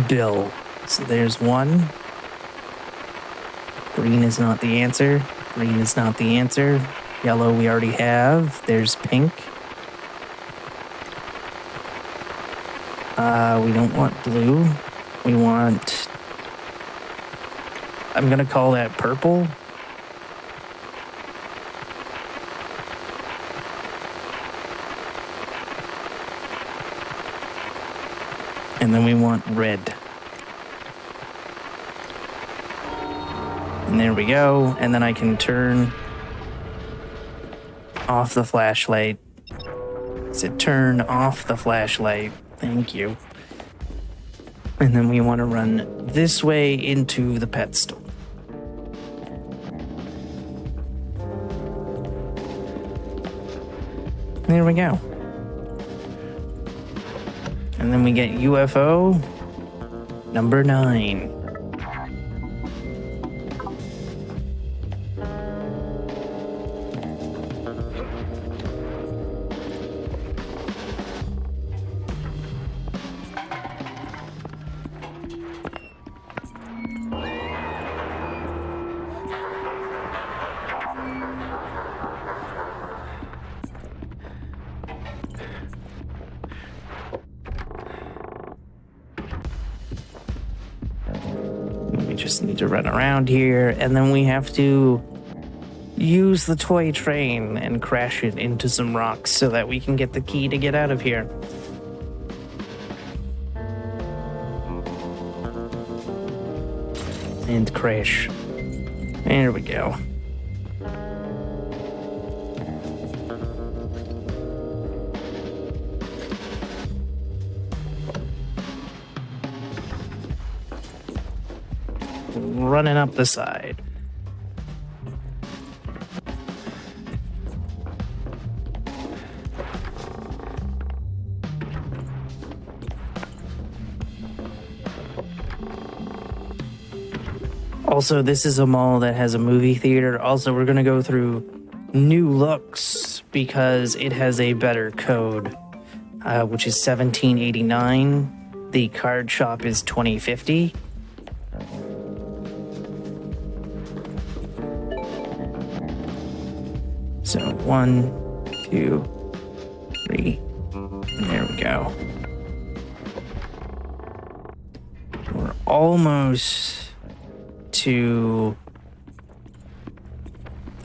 S2: bill. So there's 1. Green is not the answer. Green is not the answer. Yellow we already have. There's pink. We don't want blue. We want... I'm gonna call that purple. And then we want red. And there we go. And then I can turn off the flashlight. Said turn off the flashlight. Thank you. And then we want to run this way into the pet store. There we go. And then we get UFO number 9. We just need to run around here, and then we have to use the toy train and crash it into some rocks so that we can get the key to get out of here. And crash. There we go. Running up the side. Also, this is a mall that has a movie theater. Also, we're going to go through new looks because it has a better code, which is 1789. The card shop is 2050. So 1, 2, 3. There we go. We're almost to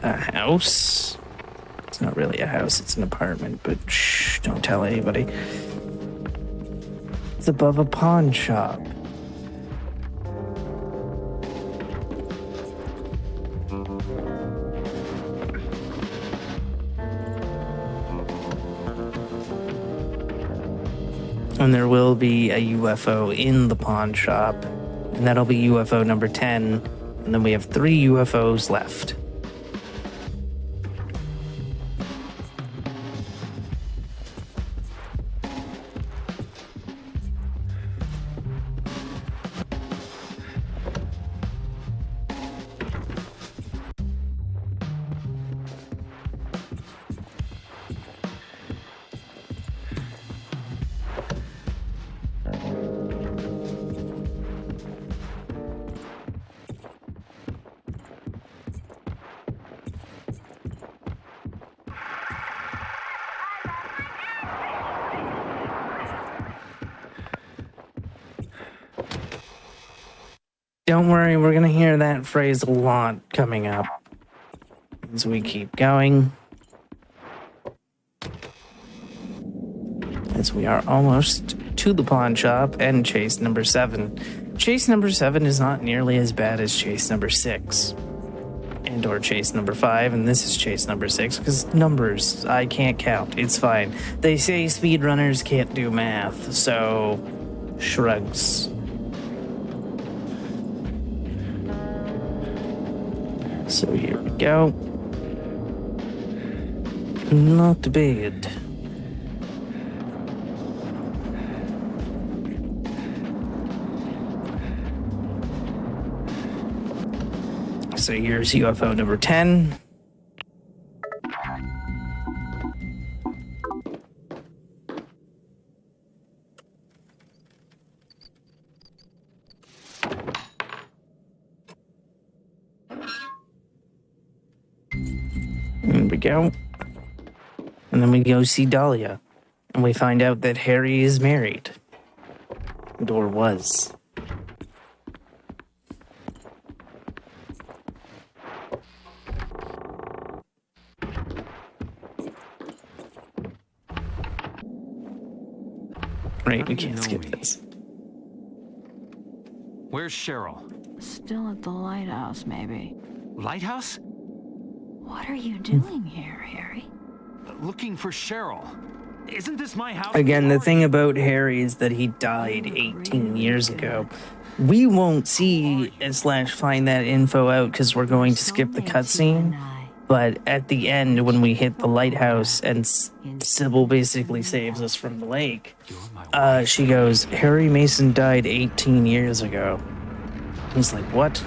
S2: a house. It's not really a house, it's an apartment, but shh, don't tell anybody. It's above a pawn shop. And there will be a UFO in the pawn shop, and that'll be UFO number 10, and then we have 3 UFOs left. Don't worry, we're gonna hear that phrase a lot coming up as we keep going. As we are almost to the pawn shop and chase number 7. Chase number 7 is not nearly as bad as chase number 6. And or chase number 5, and this is chase number 6, because numbers, I can't count, it's fine. They say speedrunners can't do math, so shrugs. So here we go. Not bad. So here's UFO number 10. There we go. And then we go see Dahlia. And we find out that Harry is married. Or was. Right, we can't skip this.
S5: Where's Cheryl?
S6: Still at the lighthouse, maybe.
S5: Lighthouse?
S6: What are you doing here, Harry?
S5: Looking for Cheryl. Isn't this my house?
S2: Again, the thing about Harry is that he died 18 years ago. We won't see / find that info out because we're going to skip the cutscene. But at the end, when we hit the lighthouse and Sybil basically saves us from the lake, she goes, Harry Mason died 18 years ago. He's like, what?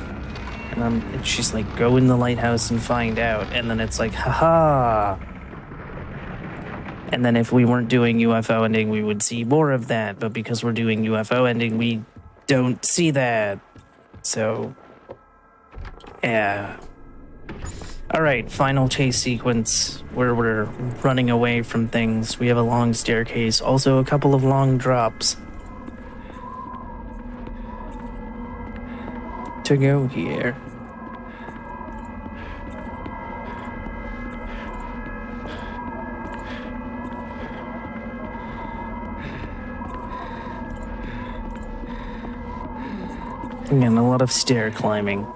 S2: And she's like, go in the lighthouse and find out. And then it's like, haha. And then if we weren't doing UFO ending, we would see more of that. But because we're doing UFO ending, we don't see that. So, yeah. All right, final chase sequence where we're running away from things. We have a long staircase, also a couple of long drops to go here. Again, a lot of stair climbing.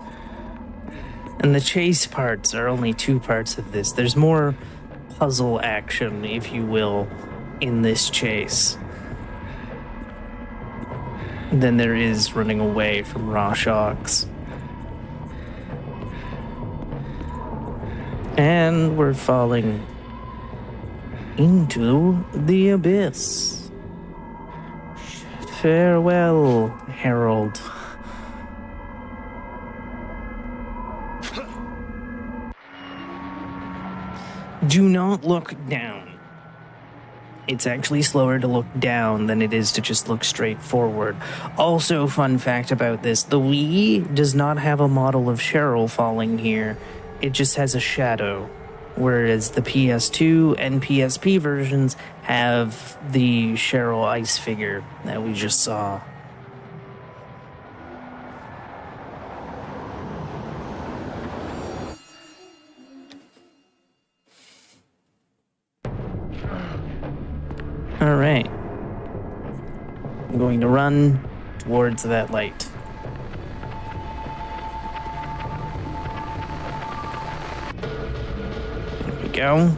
S2: And the chase parts are only 2 parts of this. There's more puzzle action, if you will, in this chase than there is running away from raw shocks. And we're falling into the abyss. Farewell, Harold. Do not look down. It's actually slower to look down than it is to just look straight forward. Also, fun fact about this, the Wii does not have a model of Cheryl falling here. It just has a shadow. Whereas the PS2 and PSP versions have the Cheryl ice figure that we just saw. All right. I'm going to run towards that light. There we go.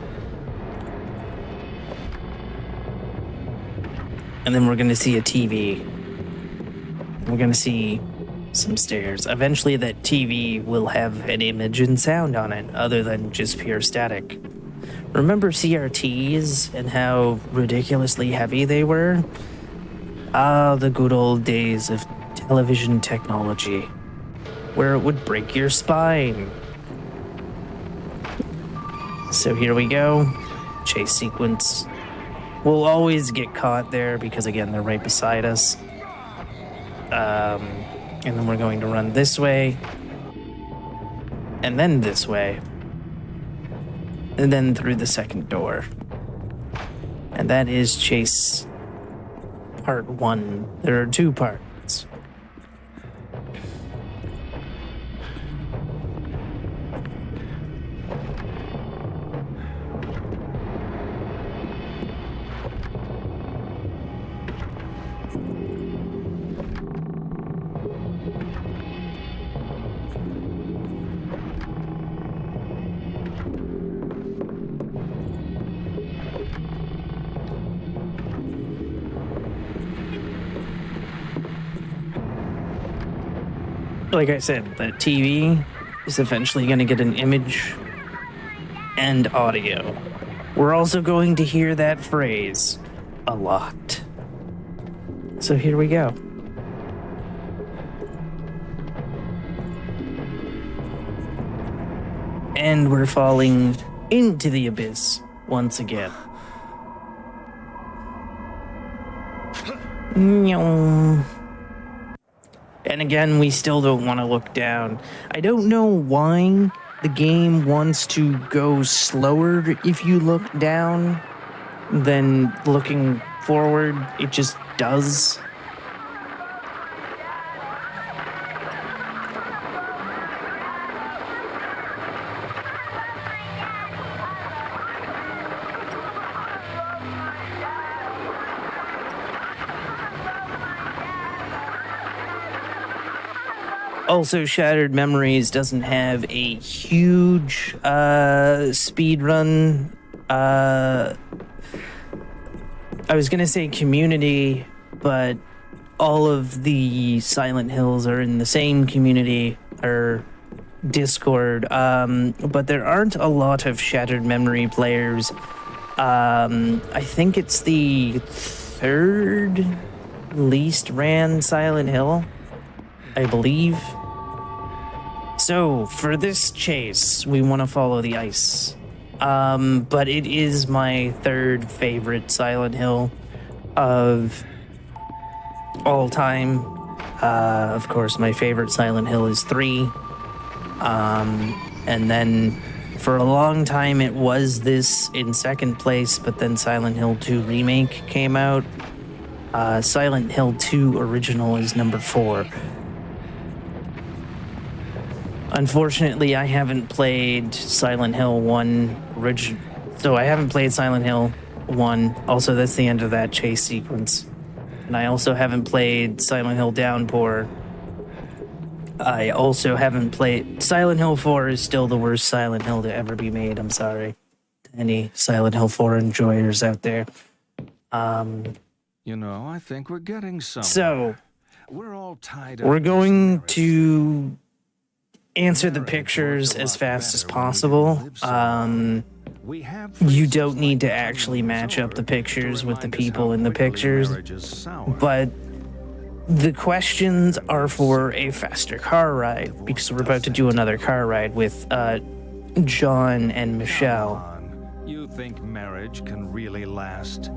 S2: And then we're going to see a TV. We're going to see some stairs. Eventually that TV will have an image and sound on it other than just pure static. Remember CRTs and how ridiculously heavy they were? Ah, the good old days of television technology, where it would break your spine. So here we go. Chase sequence. We'll always get caught there because, again, they're right beside us. And then we're going to run this way. And then this way. And then through the second door. And that is chase part 1. There are 2 parts. Like I said, the TV is eventually going to get an image and audio. We're also going to hear that phrase a lot. So here we go. And we're falling into the abyss once again. And again, we still don't want to look down. I don't know why the game wants to go slower if you look down than looking forward. It just does. Also, Shattered Memories doesn't have a huge speed run. I was gonna say community, but all of the Silent Hills are in the same community or Discord. But there aren't a lot of Shattered Memory players. I think it's the 3rd least ran Silent Hill, I believe. So, for this chase, we want to follow the ice. But it is my 3rd favorite Silent Hill of all time. Of course, my favorite Silent Hill is 3. And then for a long time, it was this in 2nd place, but then Silent Hill 2 Remake came out. Silent Hill 2 Original is number 4. Unfortunately, I haven't played Silent Hill 1 so I haven't played Silent Hill 1. Also, that's the end of that chase sequence. And I also haven't played Silent Hill Downpour. I also haven't played... Silent Hill 4 is still the worst Silent Hill to ever be made. I'm sorry to any Silent Hill 4 enjoyers out there.
S3: You know, I think we're getting somewhere.
S2: So,
S3: We're all tied up
S2: we're
S3: in this
S2: going
S3: marriage
S2: to answer the
S3: Marriage
S2: pictures
S3: worked a
S2: as
S3: lot
S2: fast as
S3: better when we
S2: possible.
S3: didn't live so long. We have
S2: You
S3: phrases
S2: don't need to
S3: like
S2: actually
S3: "Time
S2: match up
S3: is
S2: the
S3: over"
S2: pictures
S3: to
S2: with the
S3: remind us
S2: people
S3: how
S2: in the
S3: quickly
S2: pictures,
S3: marriage is sour.
S2: but the questions are for a faster car ride, because we're about to do another car ride with John and Michelle.
S3: Come on. You think marriage can really last?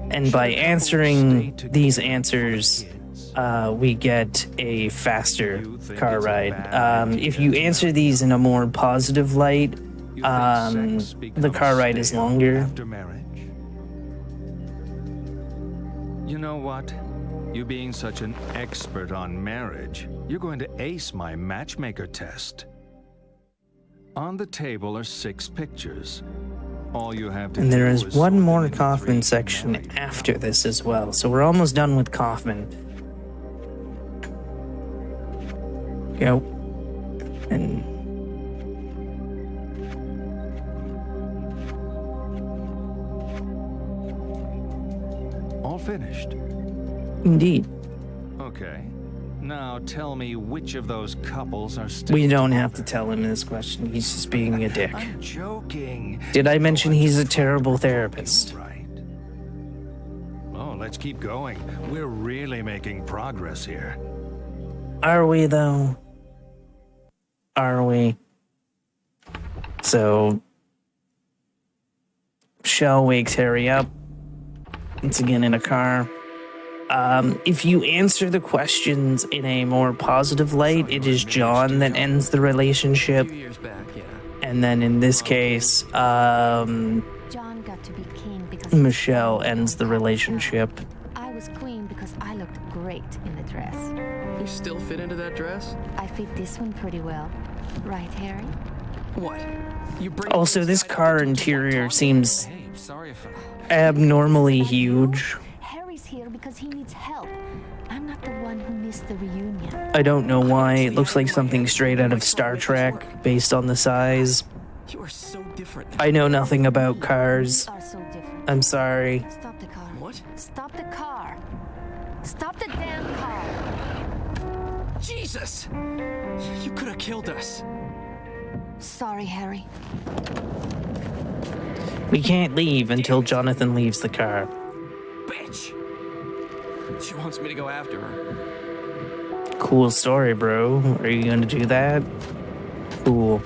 S2: And by answering these answers, we get a faster car ride. If you answer these in a more positive light, the car ride is longer.
S3: After marriage? You know what? You being such an expert on marriage, you're going to ace my matchmaker test. On the table are 6 pictures. All you have to
S2: And there
S3: do
S2: is
S3: is
S2: one
S3: sort
S2: more
S3: them into
S2: Kaufman
S3: 3
S2: section
S3: married
S2: after
S3: couples.
S2: this as well. So we're almost done with Kaufman. Go. And
S3: All finished.
S2: indeed,
S3: Okay. Now tell me which of those couples are still
S2: we don't have to
S3: together.
S2: tell him this question. He's just being a dick.
S3: I'm joking.
S2: Did I mention
S3: Oh,
S2: he's a
S3: just
S2: terrible
S3: fucking
S2: therapist?
S3: right. Oh, let's keep going. We're really making progress here.
S2: Are we, though? Are we? So, Michelle wakes Harry up. Once again in a car. If you answer the questions in a more positive light, it is John that ends the relationship.
S5: Years back, yeah.
S2: And then in this case,
S10: John got to be king because
S2: Michelle ends the relationship.
S10: I was queen because I looked great in the dress.
S5: You still fit into that dress?
S10: I fit this one pretty well. Right, Harry?
S5: What? You bring
S2: Also, this car interior seems
S5: Hey, I'm sorry if
S2: abnormally huge.
S10: Harry's here because he needs help. I'm not the one who missed the reunion.
S2: I don't know why. It looks like something straight out of Star Trek based on the size.
S5: you are so different.
S2: I know nothing about cars.
S10: We are so different.
S2: I'm sorry.
S10: Stop the car.
S5: What?
S10: Stop the car. Stop the damn car.
S5: Jesus! You could have killed us.
S10: Sorry, Harry.
S2: We can't leave until Jonathan leaves the car.
S5: Bitch! She wants me to go after her.
S2: Cool story, bro. Are you gonna do that? Cool.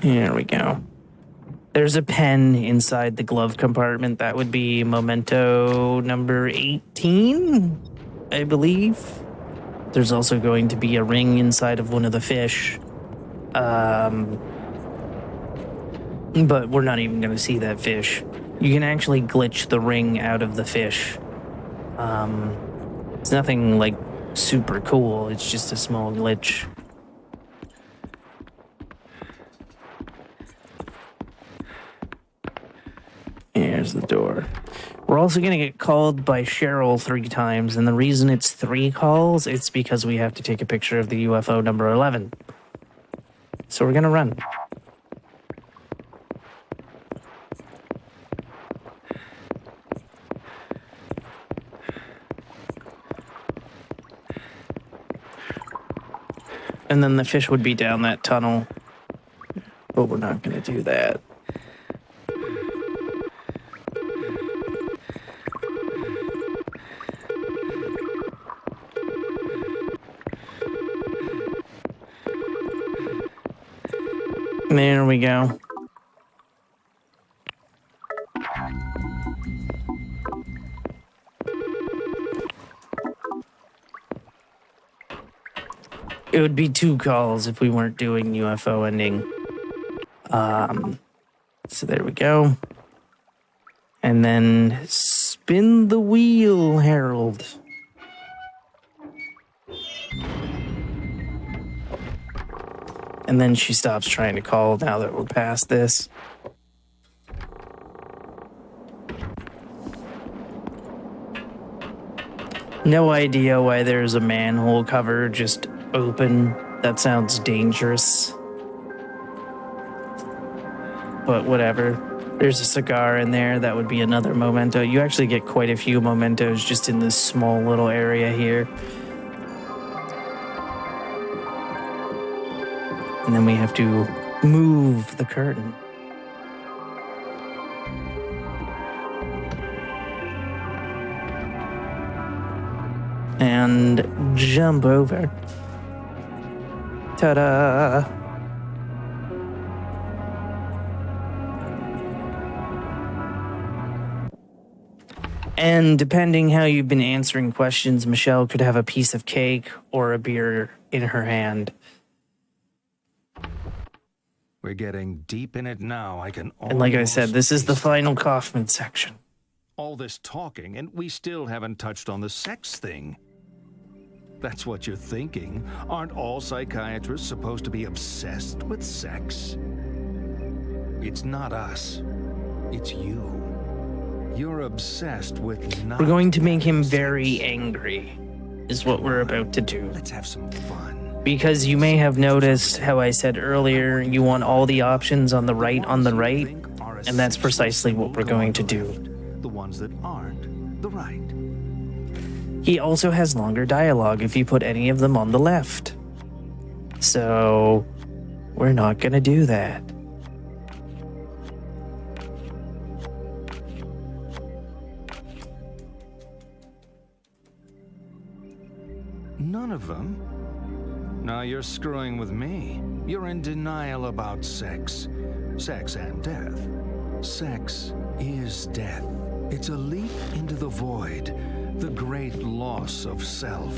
S2: Here we go. There's a pen inside the glove compartment. That would be memento number 18, I believe. There's also going to be a ring inside of one of the fish. But we're not even going to see that fish. You can actually glitch the ring out of the fish. It's nothing like super cool. It's just a small glitch. Here's the door. We're also going to get called by Cheryl 3 times, and the reason it's 3 calls, it's because we have to take a picture of the UFO number 11. So we're going to run. And then the fish would be down that tunnel. But we're not going to do that. There we go. It would be 2 calls if we weren't doing UFO ending. So there we go. And then spin the wheel, Harold. And then she stops trying to call now that we're past this. No idea why there's a manhole cover just open. That sounds dangerous. But whatever. There's a cigar in there. That would be another memento. You actually get quite a few mementos just in this small little area here. And then we have to move the curtain. And jump over. Ta-da! And depending how you've been answering questions, Michelle could have a piece of cake or a beer in her hand.
S3: We're getting deep in it now. I can
S2: And like I said,
S3: almost
S2: this is the
S3: taste
S2: final Kaufman section.
S3: all this talking, and we still haven't touched on the sex thing. That's what you're thinking. Aren't all psychiatrists supposed to be obsessed with sex? It's not us. It's you. You're obsessed with not
S2: We're going to make him
S3: having
S2: very
S3: sex.
S2: angry, is what we're about to do.
S3: Let's have some fun.
S2: Because you may have noticed how I said earlier, you want all the options on the right, and that's precisely what we're going to do.
S3: The ones that aren't the right.
S2: He also has longer dialogue if you put any of them on the left. So, we're not gonna do that.
S3: None of them? Now you're screwing with me. You're in denial about sex. Sex and death. Sex is death. It's a leap into the void. The great loss of self.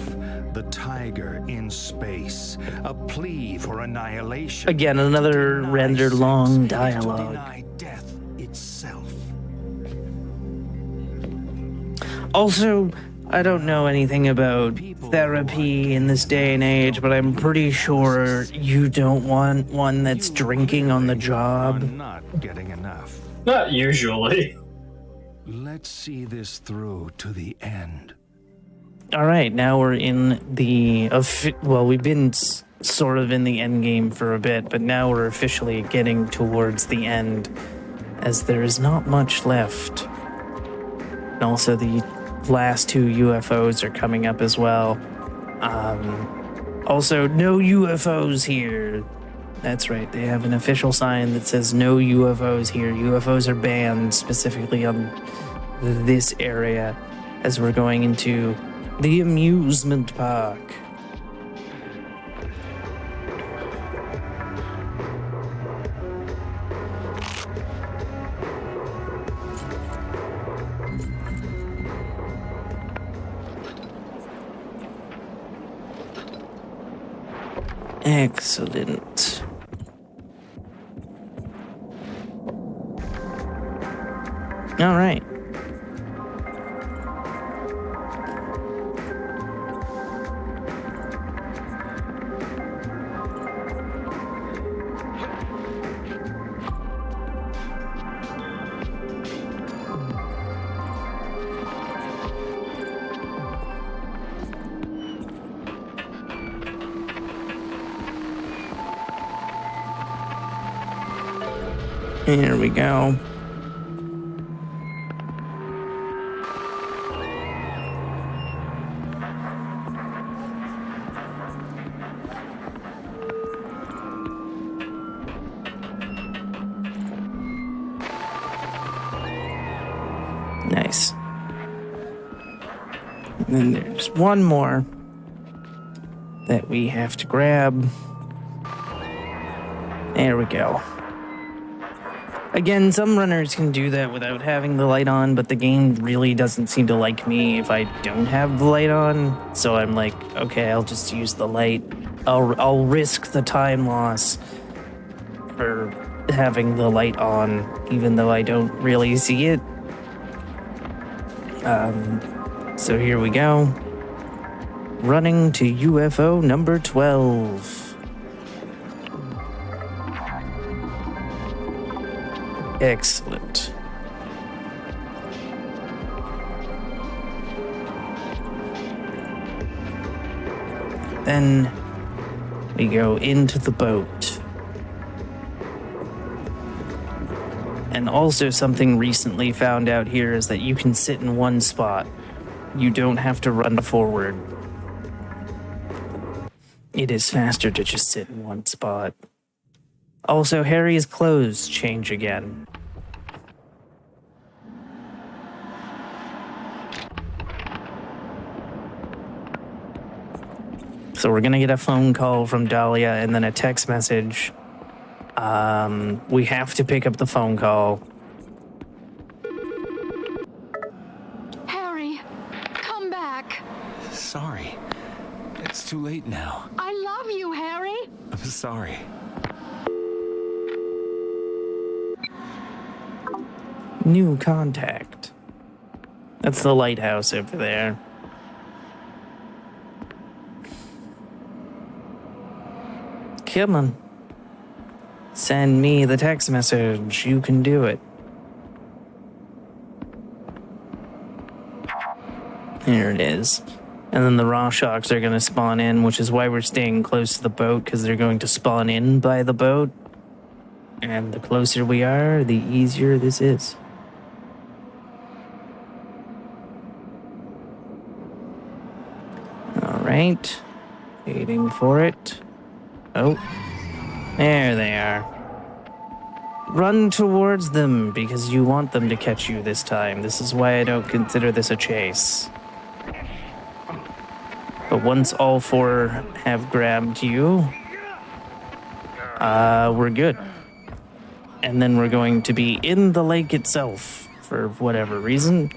S3: The tiger in space. A plea for annihilation.
S2: Again, another
S3: To deny
S2: render
S3: sex
S2: long
S3: is to
S2: dialogue.
S3: deny death itself.
S2: Also, I don't know anything about therapy in this day and age, but I'm pretty sure you don't want one that's drinking on the
S3: Are
S2: job.
S3: not getting enough.
S1: Not usually.
S3: Let's see this through to the end.
S2: All right, now we're in the... well, we've been sort of in the end game for a bit, but now we're officially getting towards the end, as there is not much left. And also the last two UFOs are coming up as well. Also, no UFOs here. That's right, they have an official sign that says no UFOs here. UFOs are banned specifically on this area as we're going into the amusement park. Excellent. All right. Here we go. Nice. And then there's one more that we have to grab. There we go. Again, some runners can do that without having the light on, but the game really doesn't seem to like me if I don't have the light on. So I'm like, okay, I'll just use the light. I'll risk the time loss for having the light on, even though I don't really see it. So here we go. Running to UFO number 12. Excellent. then we go into the boat. And also something recently found out here is that you can sit in one spot. You don't have to run forward. It is faster to just sit in one spot. Also, Harry's clothes change again. So we're gonna get a phone call from Dahlia and then a text message. We have to pick up the phone call.
S8: Harry, come back.
S5: Sorry. It's too late now.
S8: I love you, Harry.
S5: I'm sorry.
S2: New contact. That's the lighthouse over there. Come on. Send me the text message. You can do it. Here it is. And then the raw shocks are going to spawn in, which is why we're staying close to the boat, because they're going to spawn in by the boat. And the closer we are, the easier this is. All right. Waiting for it. Oh. There they are. Run towards them, because you want them to catch you this time. This is why I don't consider this a chase. But once all four have grabbed you, we're good. And then we're going to be in the lake itself for whatever reason.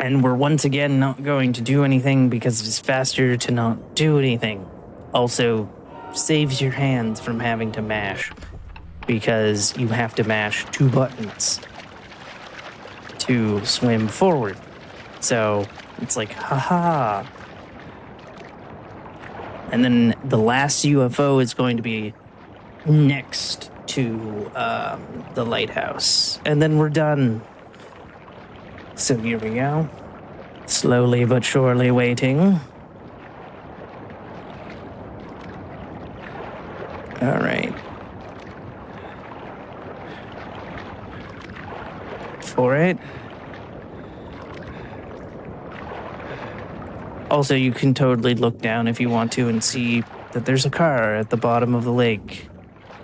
S2: And we're once again not going to do anything because it's faster to not do anything. Also, saves your hands from having to mash, because you have to mash 2 buttons to swim forward. So it's like, haha. And then the last UFO is going to be next to the lighthouse. And then we're done. So here we go. Slowly but surely waiting. All right. For it. Also, you can totally look down if you want to and see that there's a car at the bottom of the lake.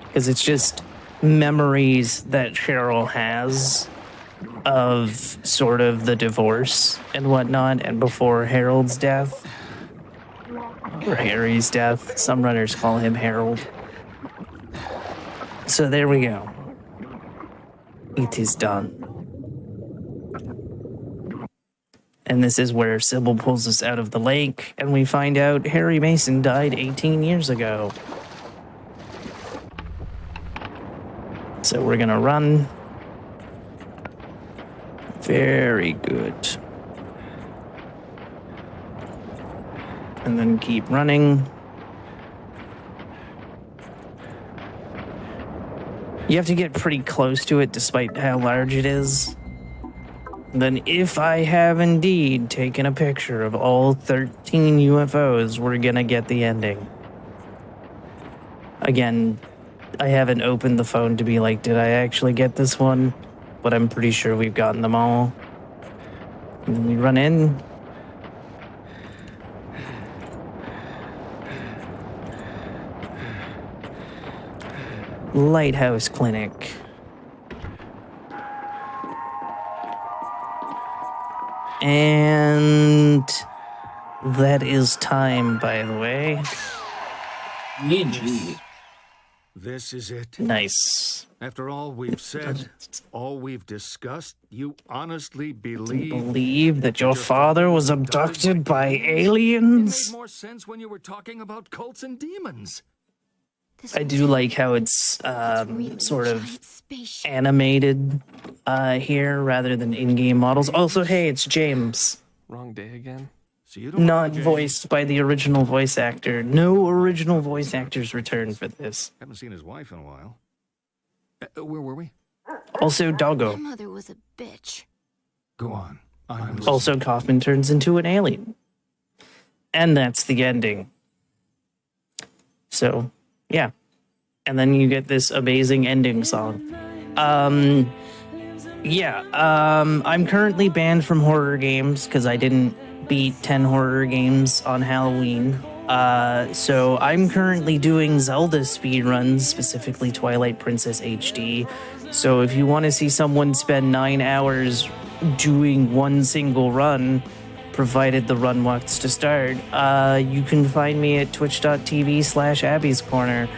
S2: Because it's just memories that Cheryl has of sort of the divorce and whatnot, and before Harold's death. Or Harry's death. Some runners call him Harold. So there we go. It is done. And this is where Sybil pulls us out of the lake, and we find out Harry Mason died 18 years ago. So we're gonna run. Very good. And then keep running. You have to get pretty close to it despite how large it is. Then if I have indeed taken a picture of all 13 UFOs, we're gonna get the ending. Again, I haven't opened the phone to be like, did I actually get this one? But I'm pretty sure we've gotten them all. And then we run in. Lighthouse Clinic. And that is time, by the way.
S3: GG. This is it.
S2: Nice.
S3: After all we've said, all we've discussed, you honestly believe
S2: that your father was abducted by aliens?
S3: It made more sense when you were talking about cults and demons.
S2: I do like how it's sort of animated here rather than in-game models. Also, hey, it's James.
S11: Wrong day again?
S3: So you don't
S2: Not voiced by the original voice actor. No original voice actors return for this.
S3: Haven't seen his wife in a while. Where were we?
S2: Also, Doggo.
S6: My mother was a bitch.
S3: Go on.
S2: Also, Kaufman turns into an alien. And that's the ending. So, yeah. And then you get this amazing ending song. I'm currently banned from horror games because I didn't beat 10 horror games on Halloween. So I'm currently doing Zelda speedruns, specifically Twilight Princess HD. So if you want to see someone spend 9 hours doing one single run, provided the run wants to start, you can find me at twitch.tv/Abby's Corner.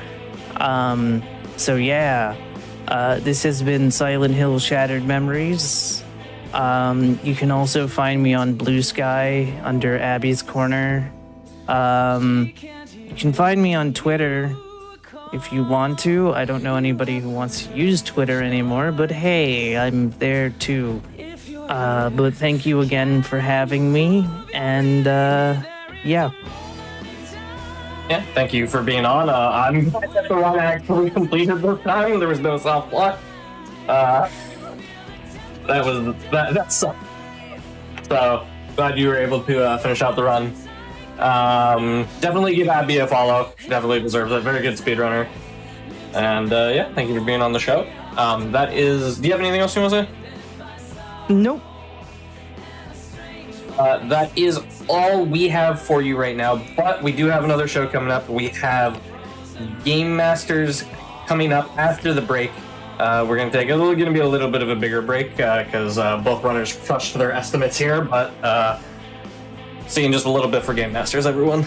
S2: This has been Silent Hill Shattered Memories. You can also find me on Blue Sky under Abby's Corner. You can find me on Twitter if you want to. I don't know anybody who wants to use Twitter anymore, but hey, I'm there too. But thank you again for having me, and yeah.
S1: Yeah, thank you for being on. I'm glad that the run actually completed this time. There was no soft block. That sucked. So glad you were able to finish out the run. Definitely give Abby a follow. Definitely deserves it. Very good speedrunner. And thank you for being on the show. Do you have anything else you want to say?
S2: Nope.
S1: That is all we have for you right now, but we do have another show coming up. We have Game Masters coming up after the break. We're going to be a little bit of a bigger break because both runners crushed their estimates here, but see you in just a little bit for Game Masters, everyone.